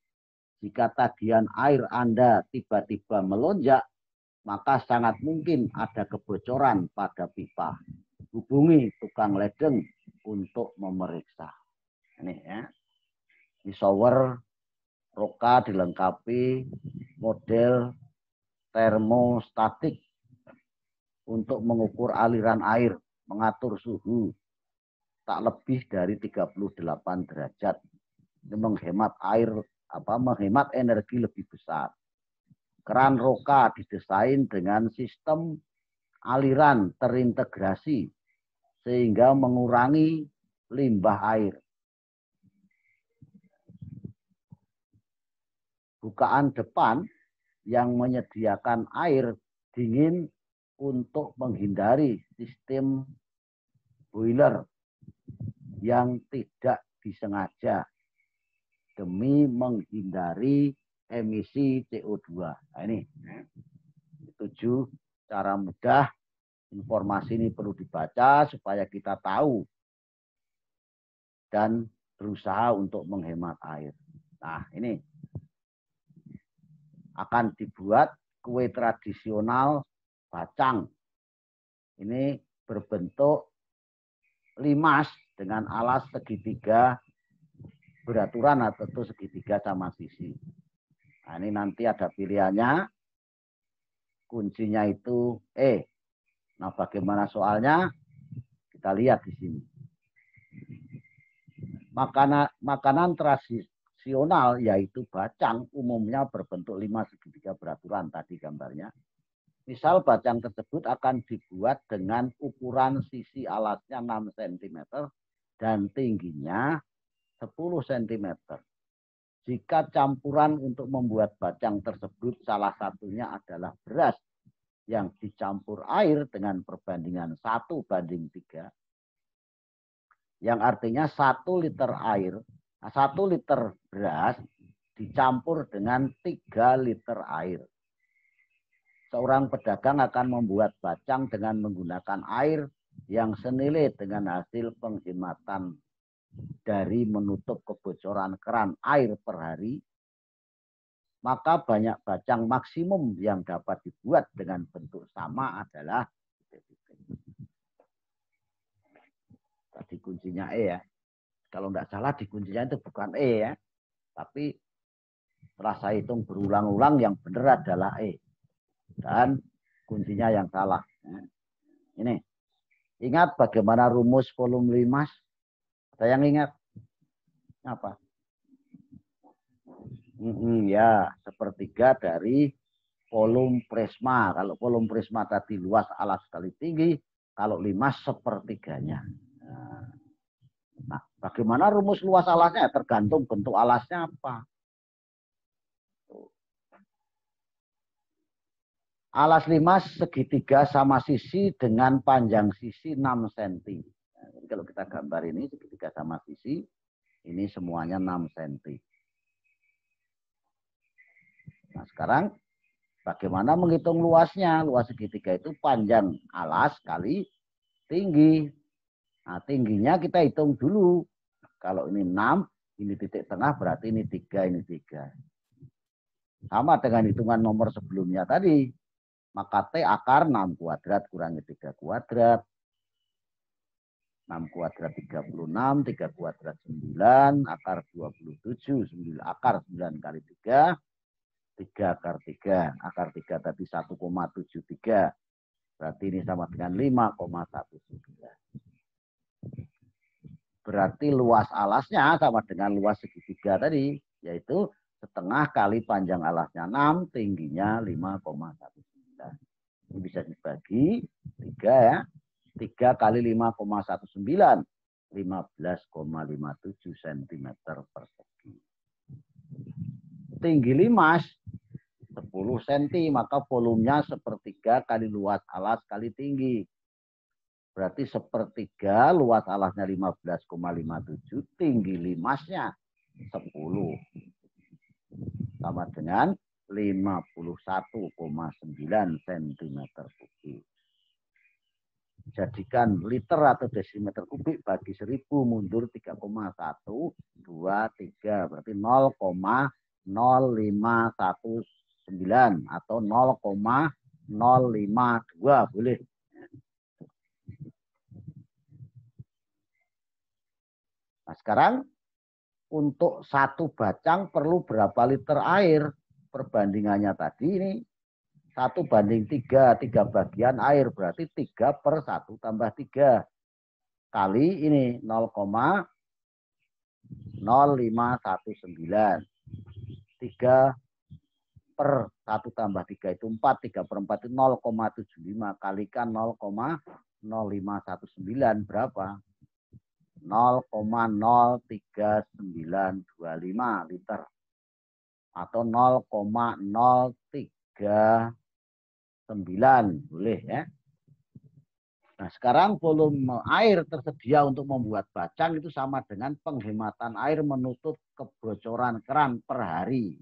Jika tagihan air Anda tiba-tiba melonjak, maka sangat mungkin ada kebocoran pada pipa. Hubungi tukang ledeng untuk memeriksa. Ini ya. Di shower Roka dilengkapi model termostatik untuk mengukur aliran air, mengatur suhu tak lebih dari 38 derajat. Ini menghemat air, menghemat energi lebih besar. Keran Roka didesain dengan sistem aliran terintegrasi sehingga mengurangi limbah air. Bukaan depan yang menyediakan air dingin untuk menghindari sistem boiler yang tidak disengaja demi menghindari emisi CO2. Nah, ini 7 cara mudah. Informasi ini perlu dibaca supaya kita tahu dan berusaha untuk menghemat air. Nah, ini akan dibuat kue tradisional bacang. Ini berbentuk limas dengan alas segitiga beraturan atau segitiga sama sisi. Nah, ini nanti ada pilihannya. Kuncinya itu E. Nah, bagaimana soalnya? Kita lihat di sini. Makanan tradisional yaitu bacang umumnya berbentuk limas segitiga beraturan tadi gambarnya. Misal bacang tersebut akan dibuat dengan ukuran sisi alasnya 6 cm dan tingginya 10 cm. Jika campuran untuk membuat bacang tersebut salah satunya adalah beras yang dicampur air dengan perbandingan 1:3, yang artinya 1 liter air, 1 liter beras dicampur dengan 3 liter air. Seorang pedagang akan membuat bacang dengan menggunakan air yang senilai dengan hasil penghematan dari menutup kebocoran keran air per hari. Maka banyak bacang maksimum yang dapat dibuat dengan bentuk sama adalah tadi kuncinya E ya. Kalau tidak salah di kuncinya itu bukan E ya. Tapi setelah saya hitung berulang-ulang yang benar adalah E. Dan kuncinya yang salah. Ini. Ingat bagaimana rumus volume limas? Ada yang ingat? Apa? Ya, 1/3 dari volume prisma. Kalau volume prisma tadi luas alas kali tinggi, kalau limas 1/3-nya. Nah, bagaimana rumus luas alasnya? Tergantung bentuk alasnya apa. Alas limas segitiga sama sisi dengan panjang sisi 6 cm. Nah, kalau kita gambar ini segitiga sama sisi, ini semuanya 6 cm. Nah, sekarang bagaimana menghitung luasnya? Luas segitiga itu panjang alas kali tinggi. Nah, tingginya kita hitung dulu. Kalau ini 6, ini titik tengah berarti ini 3, ini 3. Sama dengan hitungan nomor sebelumnya tadi. Maka T akar 6 kuadrat kurangi 3 kuadrat. 6 kuadrat 36, 3 kuadrat 9, akar 27, 9, akar 9 kali 3, 3 akar 3. Akar 3 tadi 1,73. Berarti ini sama dengan 5,19. Berarti luas alasnya sama dengan luas segitiga tadi, yaitu setengah kali panjang alasnya 6, tingginya 5,19. Ini bisa dibagi 3 ya. 3 kali 5,19, 15,57 cm persegi. Tinggi limas 10 cm, maka volumenya sepertiga kali luas alas kali tinggi. Berarti sepertiga luas alasnya 15,57, tinggi limasnya 10. Sama dengan 51,9 cm kubik. Jadikan liter atau desimeter kubik bagi 1000 mundur 3,123. Berarti 0,0519 atau 0,052 boleh. Nah, sekarang untuk satu bacang perlu berapa liter air? Perbandingannya tadi ini 1 banding 3, 3 bagian air berarti 3 per 1 tambah 3. Kali ini 0,0519. 3 per 1 tambah 3 itu 4, 3 per 4 itu 0,75. Kalikan 0,0519 berapa? 0,03925 liter atau 0,039 boleh ya. Nah, sekarang volume air tersedia untuk membuat bacang itu sama dengan penghematan air menutup kebocoran keran per hari.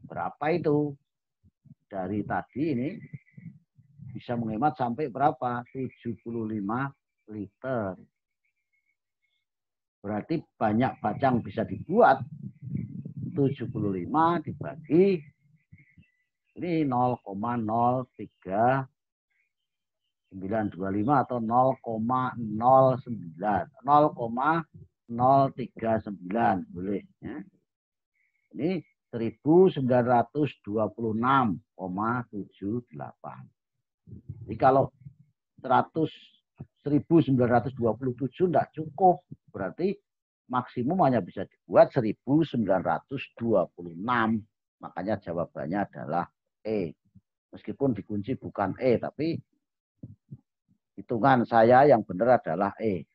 Berapa itu? Dari tadi ini bisa menghemat sampai berapa? 75 liter. Berarti banyak bacang bisa dibuat. 75 dibagi ini 0,0925 atau 0,039 boleh ya. Ini 1926,78. Jadi kalau 1927 tidak cukup, berarti maksimum hanya bisa dibuat 1926. Makanya jawabannya adalah E. Meskipun dikunci bukan E, tapi hitungan saya yang benar adalah E.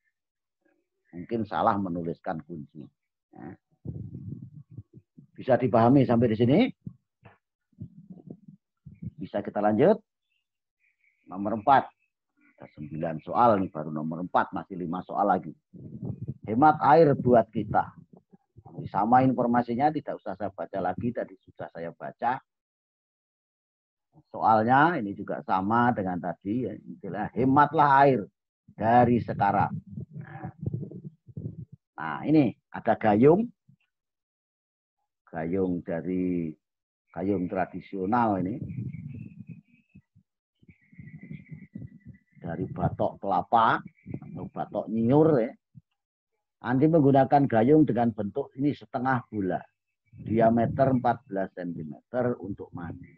Mungkin salah menuliskan kunci. Ya. Bisa dipahami sampai di sini? Bisa kita lanjut? Nomor 4. Ada 9 soal nih, baru nomor 4, masih 5 soal lagi. Hemat air buat kita. Sama informasinya, tidak usah saya baca lagi, tadi sudah saya baca. Soalnya ini juga sama dengan tadi, ya, hematlah air dari sekarang. Nah, ini ada gayung. Gayung dari gayung tradisional ini. Dari batok kelapa atau batok nyiur ya. Andi menggunakan gayung dengan bentuk ini setengah bola. Diameter 14 cm untuk mandi.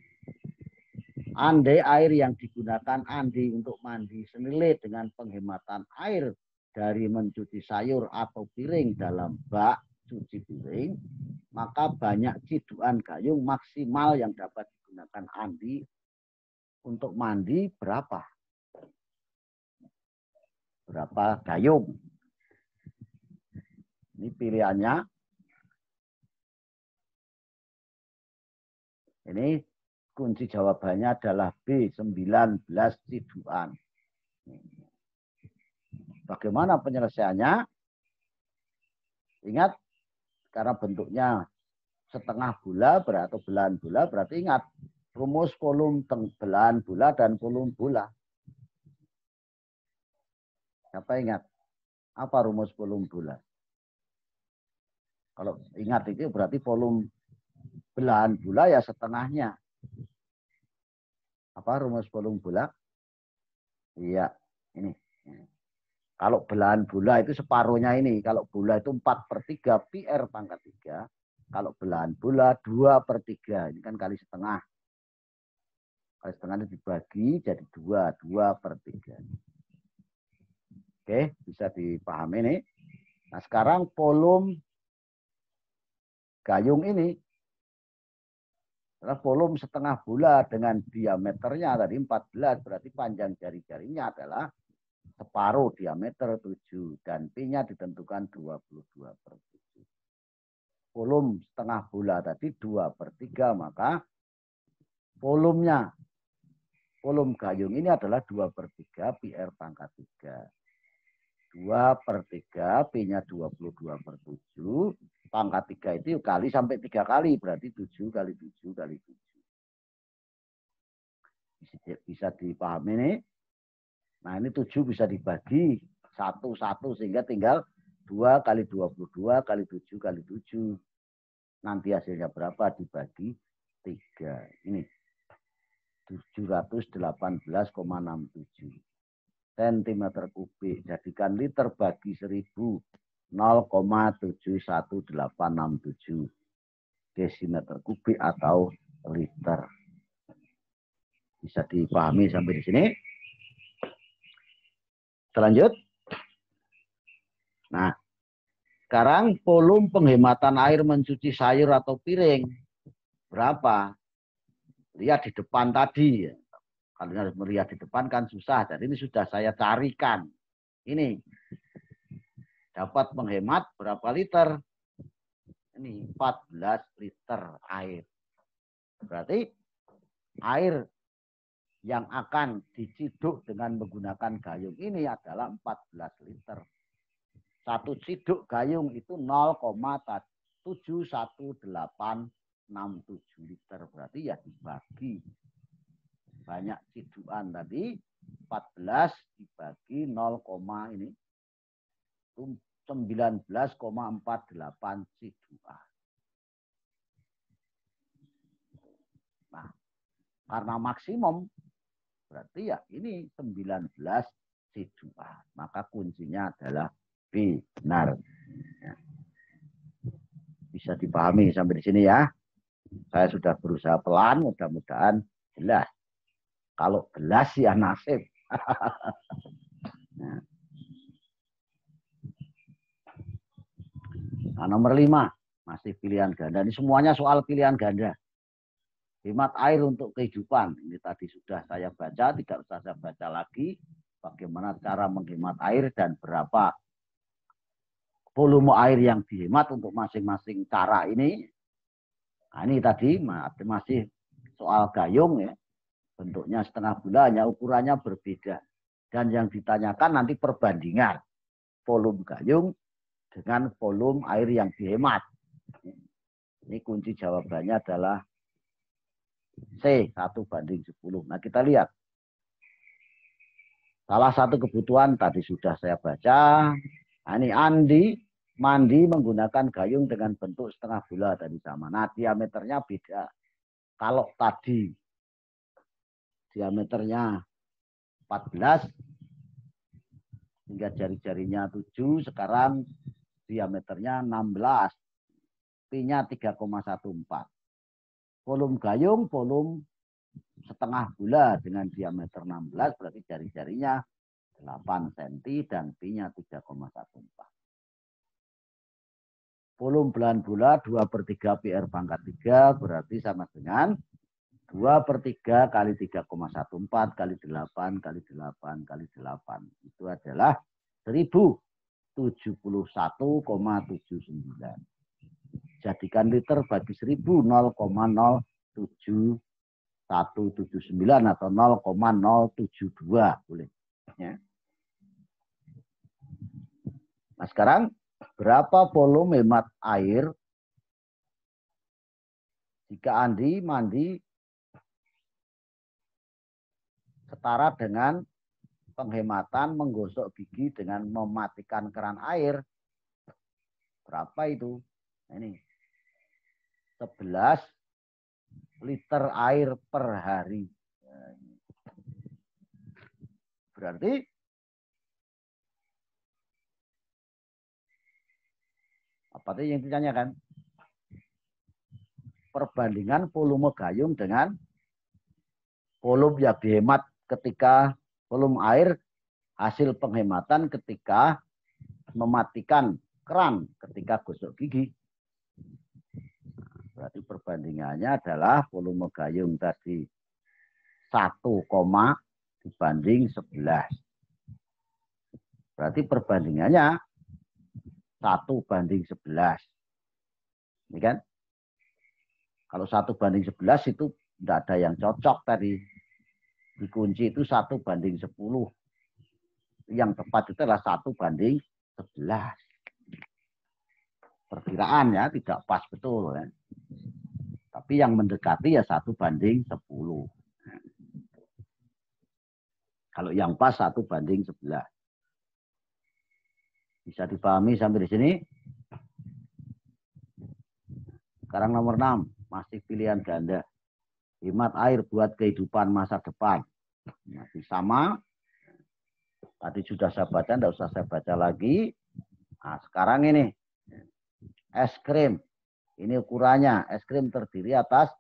Andai air yang digunakan Andi untuk mandi senilai dengan penghematan air dari mencuci sayur atau piring dalam bak cuci piring, maka banyak cidukan gayung maksimal yang dapat digunakan Andi untuk mandi berapa? Berapa gayung? Ini pilihannya. Ini kunci jawabannya adalah B, 19 ciduan. Bagaimana penyelesaiannya? Ingat, karena bentuknya setengah bola atau belahan bola, berarti ingat rumus volume belahan bola dan volume bola. Siapa ingat? Apa rumus volume bola? Kalau ingat itu berarti volume belahan bola ya setengahnya. Apa rumus volume bola? Iya, ini. Kalau belahan bola itu separuhnya ini. Kalau bola itu 4/3 pi R pangkat 3. Kalau belahan bola 2/3. Ini kan kali setengah. Kali setengah itu dibagi jadi 2. 2/3. Oke, bisa dipahami nih. Nah sekarang volume gayung ini adalah volume setengah bola dengan diameternya tadi 14. Berarti panjang jari-jarinya adalah separuh diameter 7 dan P-nya ditentukan 22/7. Volume setengah bola tadi 2/3, maka volumenya volume gayung ini adalah 2/3 pi R pangkat 3. 2/3 P-nya 22/7. Pangkat 3 itu kali sampai 3 kali, berarti 7 kali 7 kali 7. Bisa dipahami nih? Nah ini 7 bisa dibagi 1 sehingga tinggal 2 kali 22 kali 7 kali 7. Nanti hasilnya berapa dibagi 3. Ini 718,67 cm kubik. Jadikan liter bagi 1000 0,71867 desimeter kubik atau liter. Bisa dipahami sampai di sini? Lanjut. Nah, sekarang volume penghematan air mencuci sayur atau piring berapa? Lihat di depan tadi. Kalau harus melihat di depan kan susah. Jadi ini sudah saya carikan. Ini dapat menghemat berapa liter? Ini 14 liter air. Berarti air yang akan diciduk dengan menggunakan gayung ini adalah 14 liter. Satu ciduk gayung itu 0,71867 liter. Berarti ya dibagi. Banyak cidukan tadi. 14 dibagi 0, ini. 19,48 cidukan. Nah, karena maksimum berarti ya ini 19 cidukan. Maka kuncinya adalah benar. Ya. Bisa dipahami sampai di sini ya. Saya sudah berusaha pelan, mudah-mudahan jelas. Kalau jelas ya nasib. Nah, nomor 5 masih pilihan ganda. Ini semuanya soal pilihan ganda. Hemat air untuk kehidupan. Ini tadi sudah saya baca, tidak usah saya baca lagi. Bagaimana cara menghemat air dan berapa volume air yang dihemat untuk masing-masing cara ini. Nah, ini tadi masih soal gayung ya. Bentuknya setengah bola, hanya ukurannya berbeda. Dan yang ditanyakan nanti perbandingan volume gayung dengan volume air yang dihemat. Ini kunci jawabannya adalah C, 1/10. Nah, kita lihat. Salah satu kebutuhan tadi sudah saya baca. Nah, ini Andi mandi menggunakan gayung dengan bentuk setengah bola tadi sama. Nah, diameternya beda. Kalau tadi diameternya 14 hingga jari-jarinya 7, sekarang diameternya 16. P-nya 3,14. Volume gayung, volume setengah bola dengan diameter 16, berarti jari-jarinya 8 cm dan P-nya 3,14. Volume belahan bola 2/3 PR pangkat 3, berarti sama dengan 2/3 kali 3,14 kali 8 kali 8 kali 8. Itu adalah 1071,79. Jadikan liter bagi 1000 0,079. 179 atau 0,072 boleh. Ya. Nah sekarang berapa volume hemat air jika Andi mandi setara dengan penghematan menggosok gigi dengan mematikan keran air? Berapa itu? Nah, ini 11 liter air per hari. Berarti apa tadi yang ditanyakan? Perbandingan volume gayung dengan volume yang dihemat ketika volume air hasil penghematan ketika mematikan keran ketika gosok gigi. Berarti perbandingannya adalah volume gayung tadi 1, dibanding 11. Berarti perbandingannya 1:11. Ini kan? Kalau 1:11 itu tidak ada yang cocok tadi. Dikunci itu 1:10. Yang tepat itu adalah 1:11. Perkiraan ya, tidak pas betul. Ya. Tapi yang mendekati ya 1:10. Kalau yang pas 1:11. Bisa dipahami sampai di sini? Sekarang nomor 6. Masih pilihan ganda. Hemat air buat kehidupan masa depan. Masih sama. Tadi sudah saya baca, tidak usah saya baca lagi. Nah, sekarang ini. Es krim. Ini ukurannya. Es krim terdiri atas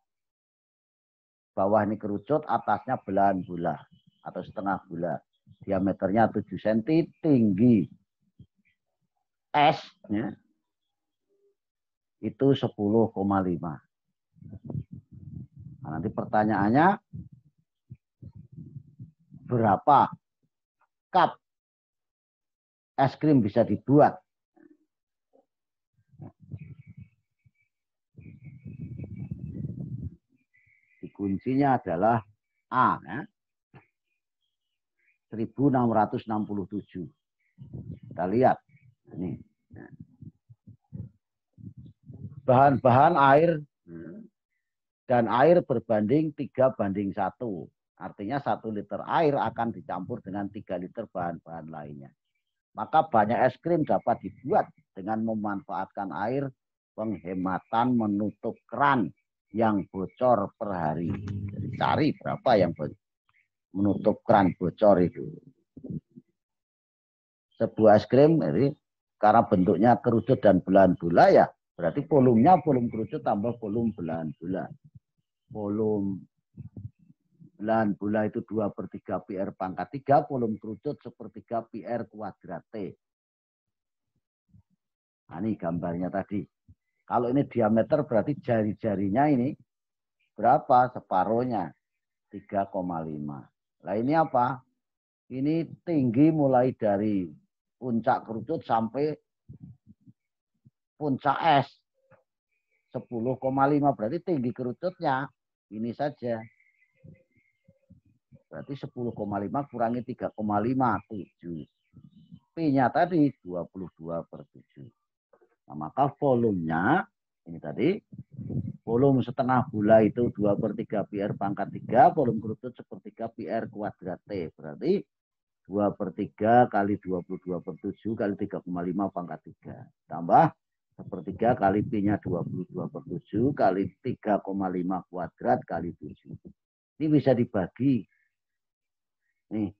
bawah ini kerucut, atasnya belahan bola. Atau setengah bola. Diameternya 7 cm. Tinggi esnya itu 10,5. Nah, nanti pertanyaannya berapa cup es krim bisa dibuat? Kuncinya adalah A, ya. 1667. Kita lihat ini. Bahan-bahan air dan air berbanding 3:1. Artinya 1 liter air akan dicampur dengan 3 liter bahan-bahan lainnya. Maka banyak es krim dapat dibuat dengan memanfaatkan air penghematan menutup keran yang bocor per hari. Jadi cari berapa yang menutup keran bocor itu. Sebuah es krim, jadi karena bentuknya kerucut dan belahan bola ya, berarti volumenya volume kerucut tambah volume belahan bola. Volume belahan bola itu 2/3 PR pangkat 3, volume kerucut 1/3 PR kuadrat T. Nah, ini gambarnya tadi. Kalau ini diameter berarti jari-jarinya ini berapa? Separuhnya 3,5. Nah ini apa? Ini tinggi mulai dari puncak kerucut sampai puncak es. 10,5 berarti tinggi kerucutnya ini saja. Berarti 10,5 kurangi 3,5, 7. P-nya tadi 22/7. Nah, maka volumenya ini tadi volume setengah bola itu 2/3 PR pangkat 3, volume kerucut 1/3 PR kuadrat T. Berarti 2/3 kali 22/7 kali 3,5 pangkat 3. Tambah 1/3 kali P-nya 22/7 kali 3,5 kuadrat kali 7. Ini bisa dibagi. Nih.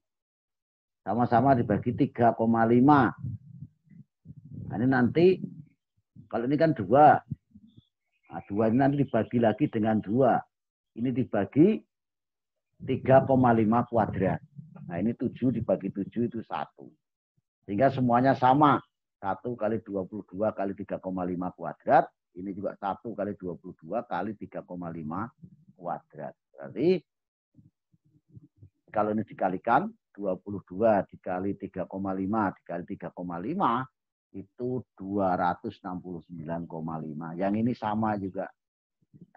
Sama-sama dibagi 3,5. Nah, ini nanti kalau ini kan 2. Nah, 2 ini nanti dibagi lagi dengan 2. Ini dibagi 3,5 kuadrat. Nah, ini 7 dibagi 7 itu 1. Sehingga semuanya sama. 1 kali 22 kali 3,5 kuadrat. Ini juga 1 kali 22 kali 3,5 kuadrat. Berarti kalau ini dikalikan, 22 dikali 3,5 dikali 3,5 itu 269,5. Yang ini sama juga.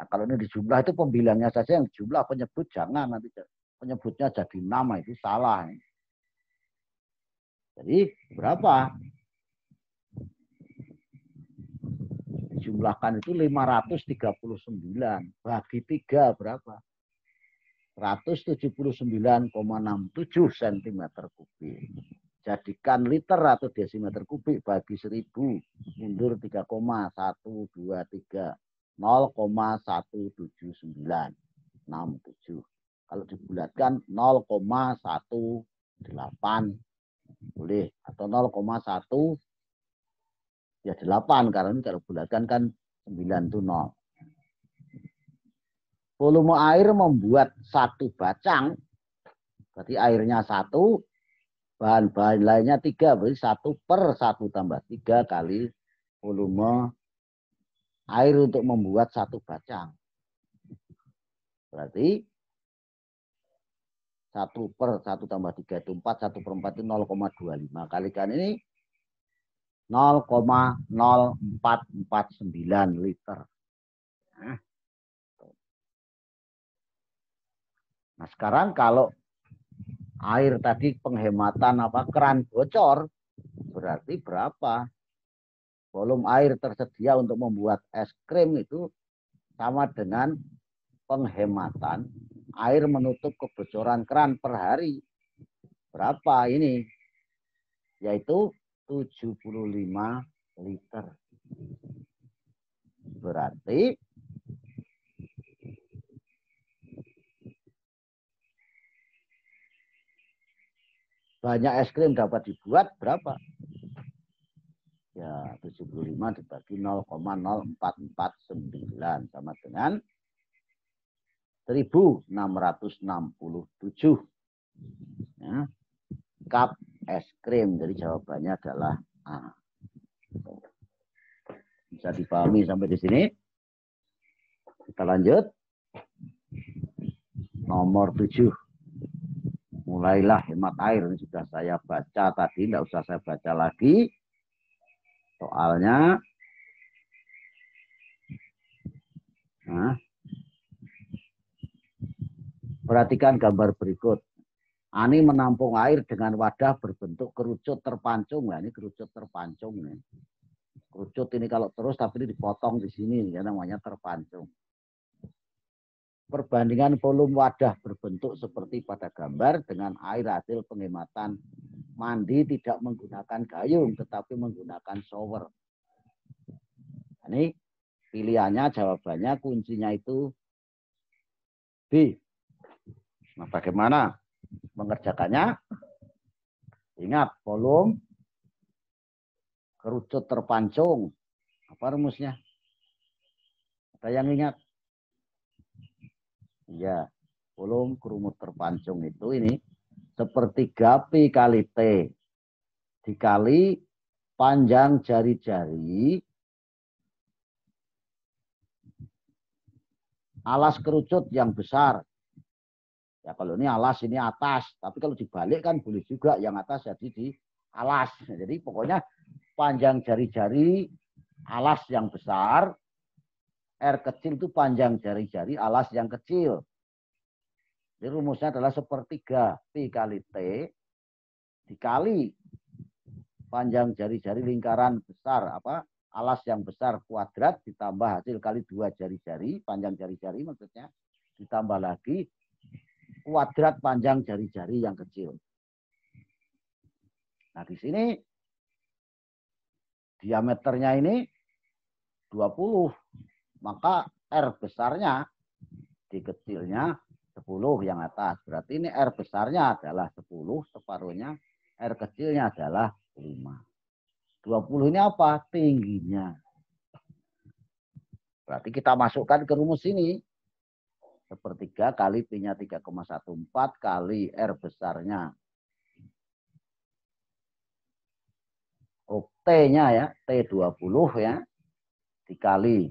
Nah, kalau ini di jumlah itu pembilangnya saja, yang jumlah penyebut jangan, nanti penyebutnya jadi nama, itu salah. Jadi berapa? Dijumlahkan itu 539. Bagi 3 berapa? 179,67 cm kubik. Jadikan liter atau desimeter kubik bagi 1000. Mundur 3,123. 0,17967. Kalau dibulatkan 0,18 boleh, atau 0,1 ya 8, karena ini kalau bulatkan kan 9 itu 0. Volume air membuat 1 bacang, berarti airnya 1, bahan-bahan lainnya 3, berarti 1/1 tambah 3 kali volume air untuk membuat 1 bacang. Berarti 1/1 tambah 3 itu 4, 1/4 itu 0,25. Kalikan ini 0,0449 liter. Nah, sekarang kalau air tadi penghematan keran bocor, berarti berapa? Volume air tersedia untuk membuat es krim itu sama dengan penghematan air menutup kebocoran keran per hari. Berapa ini? Yaitu 75 liter. Berarti banyak es krim dapat dibuat berapa? Ya, 75 dibagi 0,0449 sama dengan 1667. Ya, cup es krim. Jadi jawabannya adalah A. Bisa dipahami sampai di sini? Kita lanjut. Nomor 7. Mulailah hemat air. Ini sudah saya baca tadi, tidak usah saya baca lagi. Soalnya perhatikan gambar berikut. Ani menampung air dengan wadah berbentuk kerucut terpancung. Nah, ini kerucut terpancung nih. Kerucut ini kalau terus tapi ini dipotong di sini, ya namanya terpancung. Perbandingan volume wadah berbentuk seperti pada gambar dengan air hasil penghematan mandi tidak menggunakan gayung tetapi menggunakan shower. Ini pilihannya, jawabannya, kuncinya itu B. Nah, bagaimana mengerjakannya? Ingat, volume kerucut terpancung. Apa rumusnya? Ada yang ingat? Ya, volume kerucut terpancung itu ini sepertiga Pi kali T dikali panjang jari-jari alas kerucut yang besar. Ya, kalau ini alas, ini atas. Tapi kalau dibalik kan boleh juga, yang atas jadi di alas. Jadi pokoknya panjang jari-jari alas yang besar, R kecil itu panjang jari-jari alas yang kecil. Jadi rumusnya adalah sepertiga Pi kali T dikali panjang jari-jari lingkaran besar, alas yang besar kuadrat ditambah hasil kali 2 jari-jari, panjang jari-jari maksudnya, ditambah lagi kuadrat panjang jari-jari yang kecil. Nah, di sini diameternya ini 20. Maka R besarnya di kecilnya 10 yang atas. Berarti ini R besarnya adalah 10, separuhnya. R kecilnya adalah 5. 20 ini apa? Tingginya. Berarti kita masukkan ke rumus ini. Sepertiga kali Pi-nya 3,14 kali R besarnya. T-nya ya, T20 ya. Dikali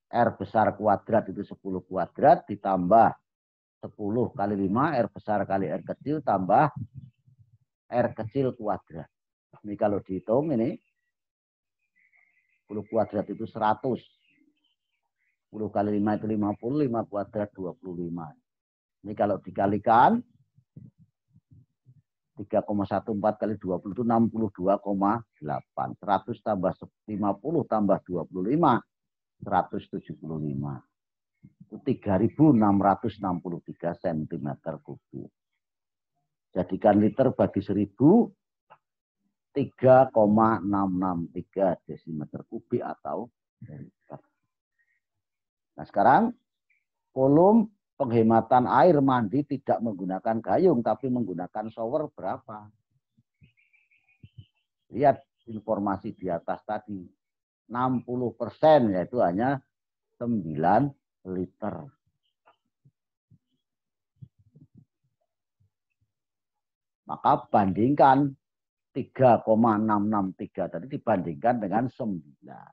R besar kuadrat itu 10 kuadrat ditambah 10 kali 5 R besar kali R kecil tambah R kecil kuadrat. Ini kalau dihitung ini 10 kuadrat itu 100. 10 kali 5 itu 50, 5 kuadrat 25. Ini kalau dikalikan 3,14 kali 20 itu 62,8. 100 tambah 50 tambah 25, 175. Itu 3.663 cm kubik. Jadikan liter bagi 1000, 3,663 desimeter kubik atau liter. Nah sekarang volume penghematan air mandi tidak menggunakan gayung tapi menggunakan shower berapa? Lihat informasi di atas tadi. 60% yaitu hanya 9 liter. Maka bandingkan 3,663 tadi dibandingkan dengan 9. Nah,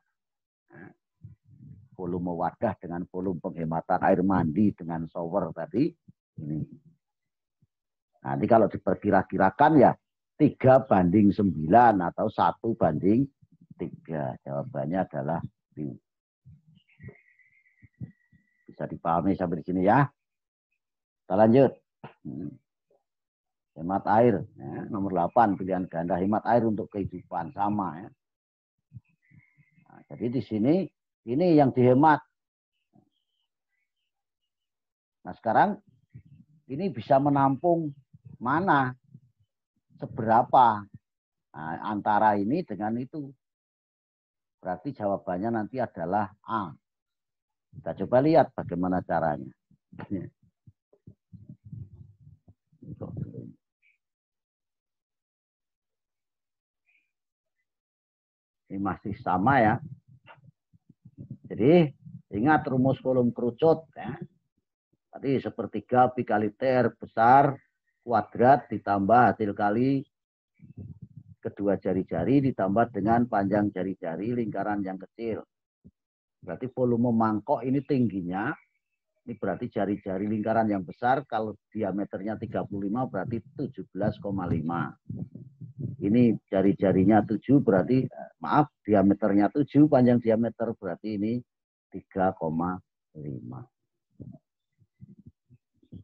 volume wadah dengan volume penghematan air mandi dengan shower tadi ini. Nanti kalau diperkira-kirakan ya 3:9 atau 1:3. Jawabannya adalah B. Bisa dipahami sampai di sini ya. Kita lanjut. Hemat air. Ya, nomor 8 pilihan ganda hemat air untuk kehidupan sama ya. Nah, jadi di sini ini yang dihemat. Nah sekarang ini bisa menampung mana? Seberapa? Nah, antara ini dengan itu. Berarti jawabannya nanti adalah A. Kita coba lihat bagaimana caranya. Ini masih sama ya. Jadi ingat rumus volume kerucut ya. Tadi sepertiga pi kali T R besar kuadrat ditambah hasil kali kedua jari-jari ditambah dengan panjang jari-jari lingkaran yang kecil. Berarti volume mangkok ini tingginya. Ini berarti jari-jari lingkaran yang besar. Kalau diameternya 35 berarti 17,5. Ini jari-jarinya 7 berarti, maaf, diameternya 7, panjang diameter berarti ini 3,5.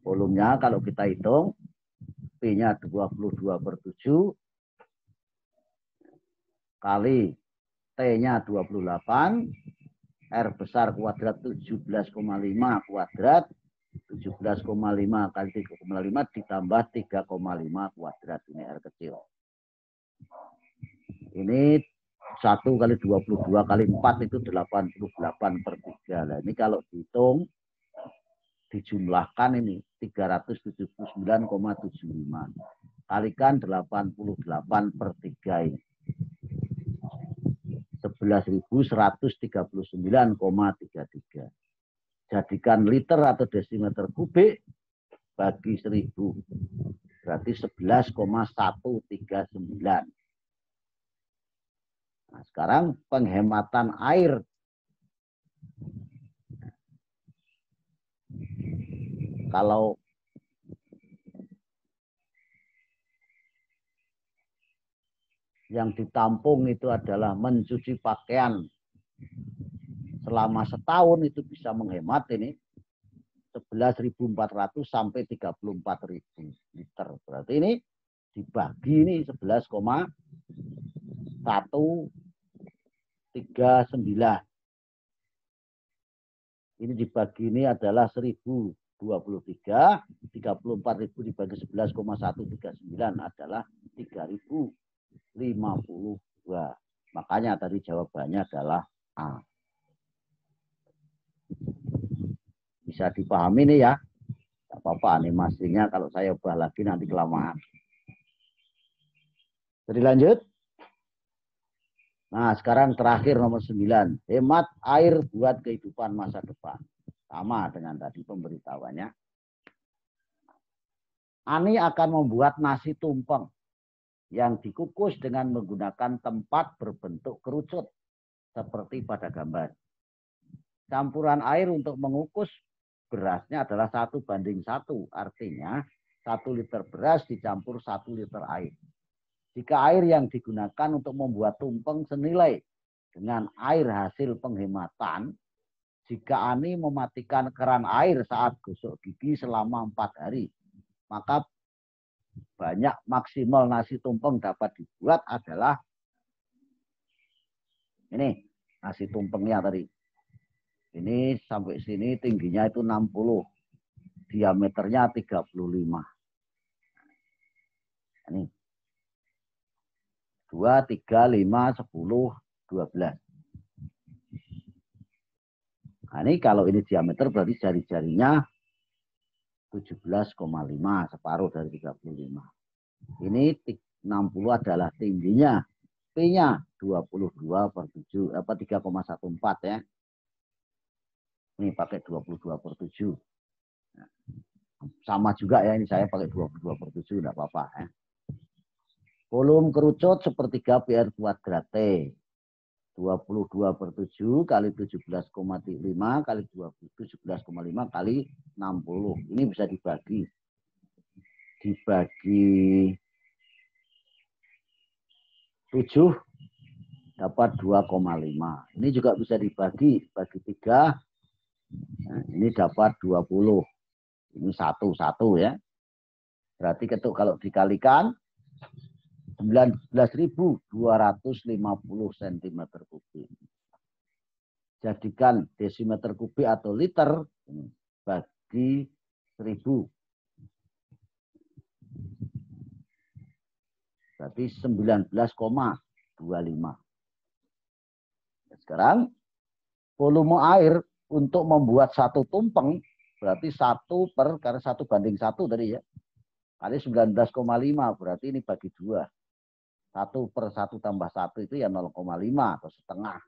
Volumenya kalau kita hitung, P-nya 22/7, kali T-nya 28, R besar kuadrat 17,5 kuadrat, 17,5 kali 3,5 ditambah 3,5 kuadrat, ini R kecil. Ini 1 kali 22 kali 4 itu 88/3. Nah, ini kalau dihitung, dijumlahkan ini 379,75. Kalikan 88/3 ini. 11.139,33. Jadikan liter atau desimeter kubik bagi 1000. Berarti 11,139. Nah, sekarang penghematan air. Kalau yang ditampung itu adalah mencuci pakaian selama setahun itu bisa menghemat ini 11.400 sampai 34.000 liter. Berarti ini dibagi ini 11,139. Ini dibagi ini adalah 1023, 34.000 dibagi 11,139 adalah 3.052. Makanya tadi jawabannya adalah A. Bisa dipahami nih ya. Tidak apa-apa animasinya kalau saya ubah lagi nanti kelamaan. Jadi lanjut. Nah, sekarang terakhir nomor 9. Hemat air buat kehidupan masa depan. Sama dengan tadi pemberitahuannya. Ani akan membuat nasi tumpeng yang dikukus dengan menggunakan tempat berbentuk kerucut seperti pada gambar. Campuran air untuk mengukus berasnya adalah 1:1. Artinya 1 liter beras dicampur 1 liter air. Jika air yang digunakan untuk membuat tumpeng senilai dengan air hasil penghematan, Jika Ani mematikan keran air saat gosok gigi selama 4 hari, maka banyak maksimal nasi tumpeng dapat dibuat adalah ini nasi tumpengnya tadi. Ini sampai sini tingginya itu 60, diameternya 35. Ini 2, 3, 5, 10, 12. Nah, ini kalau ini diameter berarti jari-jarinya 17,5, separuh dari 35. Ini 60 adalah tingginya. P-nya 22/7, 3,14 ya. Ini pakai 22/7. Sama juga ya, ini saya pakai 22/7, enggak apa-apa ya. Volume kerucut sepertiga PR kuadrat T. 22/7 kali 17,5 kali 17,5 kali 60. Ini bisa dibagi 7 dapat 2,5. Ini juga bisa dibagi 3. Nah, ini dapat 20. Ini 1 ya. Berarti kalau dikalikan 19.250 cm3. Jadikan desimeter kubik atau liter bagi 1000. Berarti 19,25. Sekarang volume air untuk membuat satu tumpeng berarti 1 karena 1:1 tadi ya. Kali 19,5 berarti ini bagi 2. 1/1 tambah 1 itu ya 0,5 atau setengah.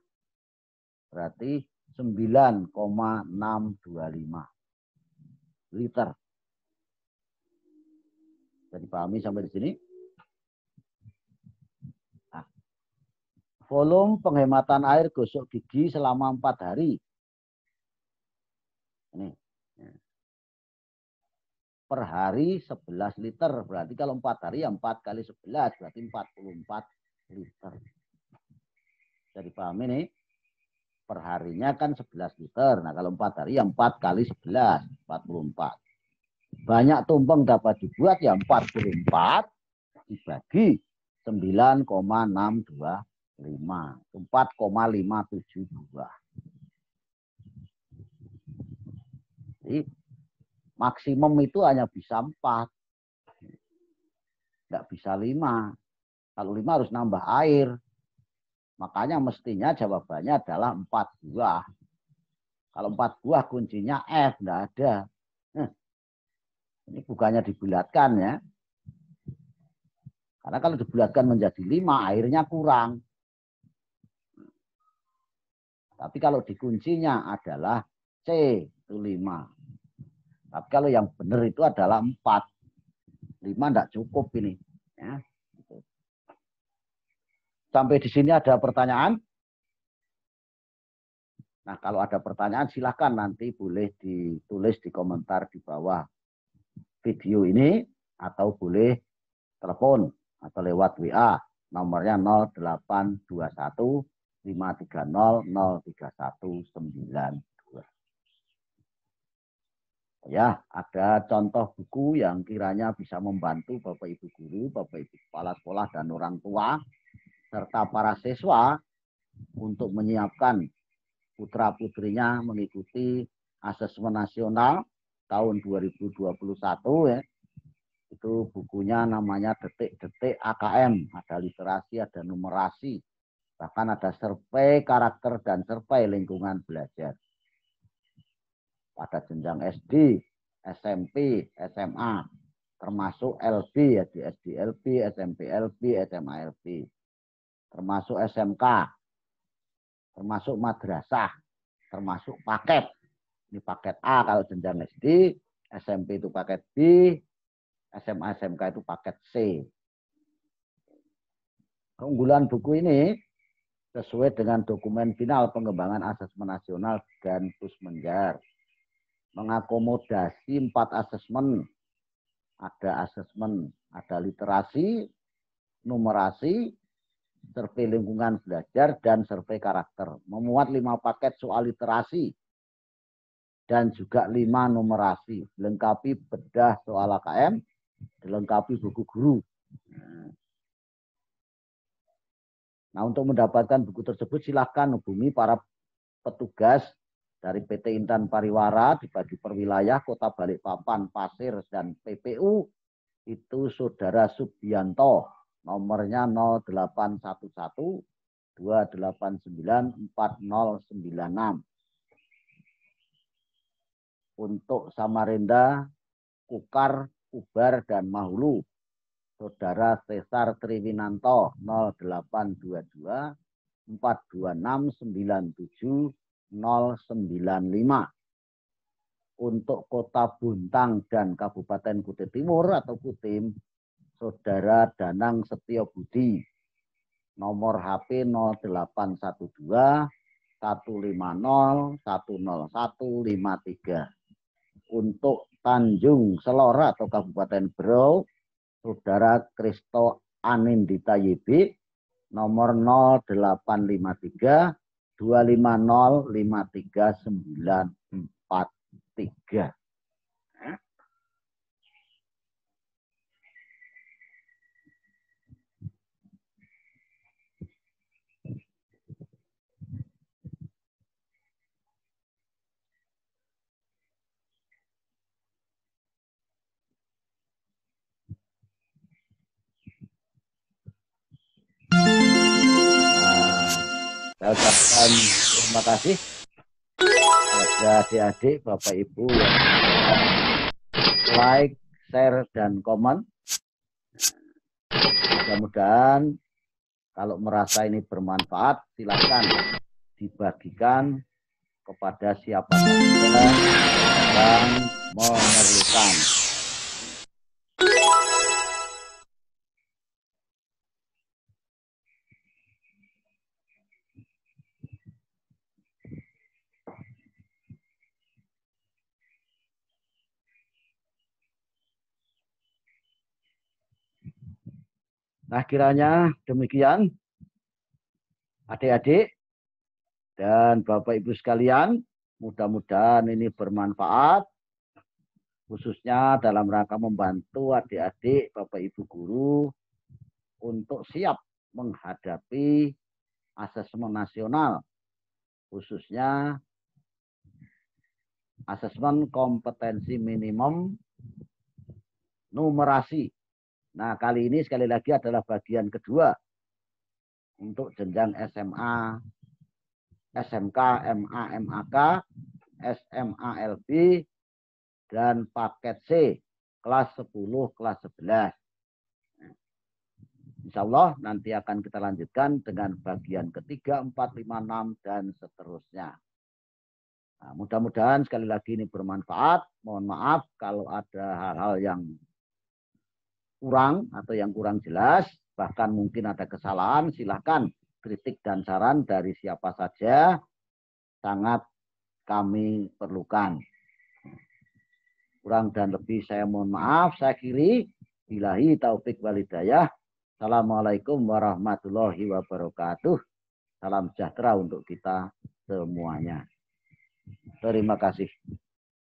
Berarti 9,625 liter. Bisa dipahami sampai di sini? Nah, volume penghematan air gosok gigi selama 4 hari. Ini. Per hari 11 liter. Berarti kalau 4 hari ya 4 kali 11. Berarti 44 liter. Bisa dipahami nih? Per harinya kan 11 liter. Nah kalau 4 hari ya 4 kali 11. 44. Banyak tumpeng dapat dibuat ya 44 dibagi 9,625. 4,572. Jadi maksimum itu hanya bisa 4. Tidak bisa 5. Kalau 5 harus nambah air. Makanya mestinya jawabannya adalah 4 buah. Kalau 4 buah kuncinya F, tidak ada. Ini bukannya dibulatkan ya. Karena kalau dibulatkan menjadi 5, airnya kurang. Tapi kalau dikuncinya adalah C, itu 5. Tapi kalau yang benar itu adalah 4. 5 tidak cukup ini. Ya. Sampai di sini ada pertanyaan? Nah, kalau ada pertanyaan silahkan nanti boleh ditulis di komentar di bawah video ini atau boleh telepon atau lewat WA. Nomornya 0821 530 03192. Ya, ada contoh buku yang kiranya bisa membantu Bapak Ibu guru, Bapak Ibu kepala sekolah dan orang tua serta para siswa untuk menyiapkan putra-putrinya mengikuti asesmen nasional tahun 2021 ya. Itu bukunya namanya Detik-Detik AKM, ada literasi, ada numerasi, bahkan ada survei karakter dan survei lingkungan belajar. Pada jenjang SD, SMP, SMA, termasuk LB ya, di SD LB, SMP LB, SMA LB, termasuk SMK, termasuk madrasah, termasuk paket. Ini paket A kalau jenjang SD, SMP itu paket B, SMA SMK itu paket C. Keunggulan buku ini sesuai dengan dokumen final pengembangan asesmen nasional dan Pusmenjar. Mengakomodasi 4 asesmen. Ada asesmen, ada literasi, numerasi, survei lingkungan belajar, dan survei karakter. Memuat 5 paket soal literasi dan juga 5 numerasi. Dilengkapi bedah soal AKM, dilengkapi buku guru. Nah, untuk mendapatkan buku tersebut silahkan hubungi para petugas dari PT Intan Pariwara dibagi per wilayah Kota Balikpapan, Pasir, dan PPU. Itu Saudara Subianto. Nomornya 0811 289 4096. Untuk Samarinda, Kukar, Kubar, dan Mahulu, Saudara Cesar Triwinanto 0822 426 97 095. Untuk Kota Buntang dan Kabupaten Kutai Timur atau Kutim, Saudara Danang Setio Budi, nomor HP 0812 150 10153. Untuk Tanjung Selora atau Kabupaten Berau, Saudara Kristo Anindita YB, nomor 0853 250 53943. Saya ucapkan terima kasih kepada adik-adik, Bapak Ibu yang like, share, dan komen. Mudah-mudahan kalau merasa ini bermanfaat, silakan dibagikan kepada siapa saja yang memerlukan. Nah, kiranya demikian, adik-adik dan Bapak Ibu sekalian, mudah-mudahan ini bermanfaat, khususnya dalam rangka membantu adik-adik, Bapak Ibu guru, untuk siap menghadapi asesmen nasional, khususnya asesmen kompetensi minimum numerasi. Nah, kali ini sekali lagi adalah bagian kedua untuk jenjang SMA, SMK, MA, MAK, SMA LB, dan paket C, kelas 10, kelas 11. Insya Allah nanti akan kita lanjutkan dengan bagian ketiga, 4, 5, 6, dan seterusnya. Nah, mudah-mudahan sekali lagi ini bermanfaat. Mohon maaf kalau ada hal-hal yang kurang atau yang kurang jelas, bahkan mungkin ada kesalahan, silahkan kritik dan saran dari siapa saja, sangat kami perlukan. Kurang dan lebih saya mohon maaf, saya akhiri. Billahi taufik walhidayah. Assalamualaikum warahmatullahi wabarakatuh. Salam sejahtera untuk kita semuanya. Terima kasih.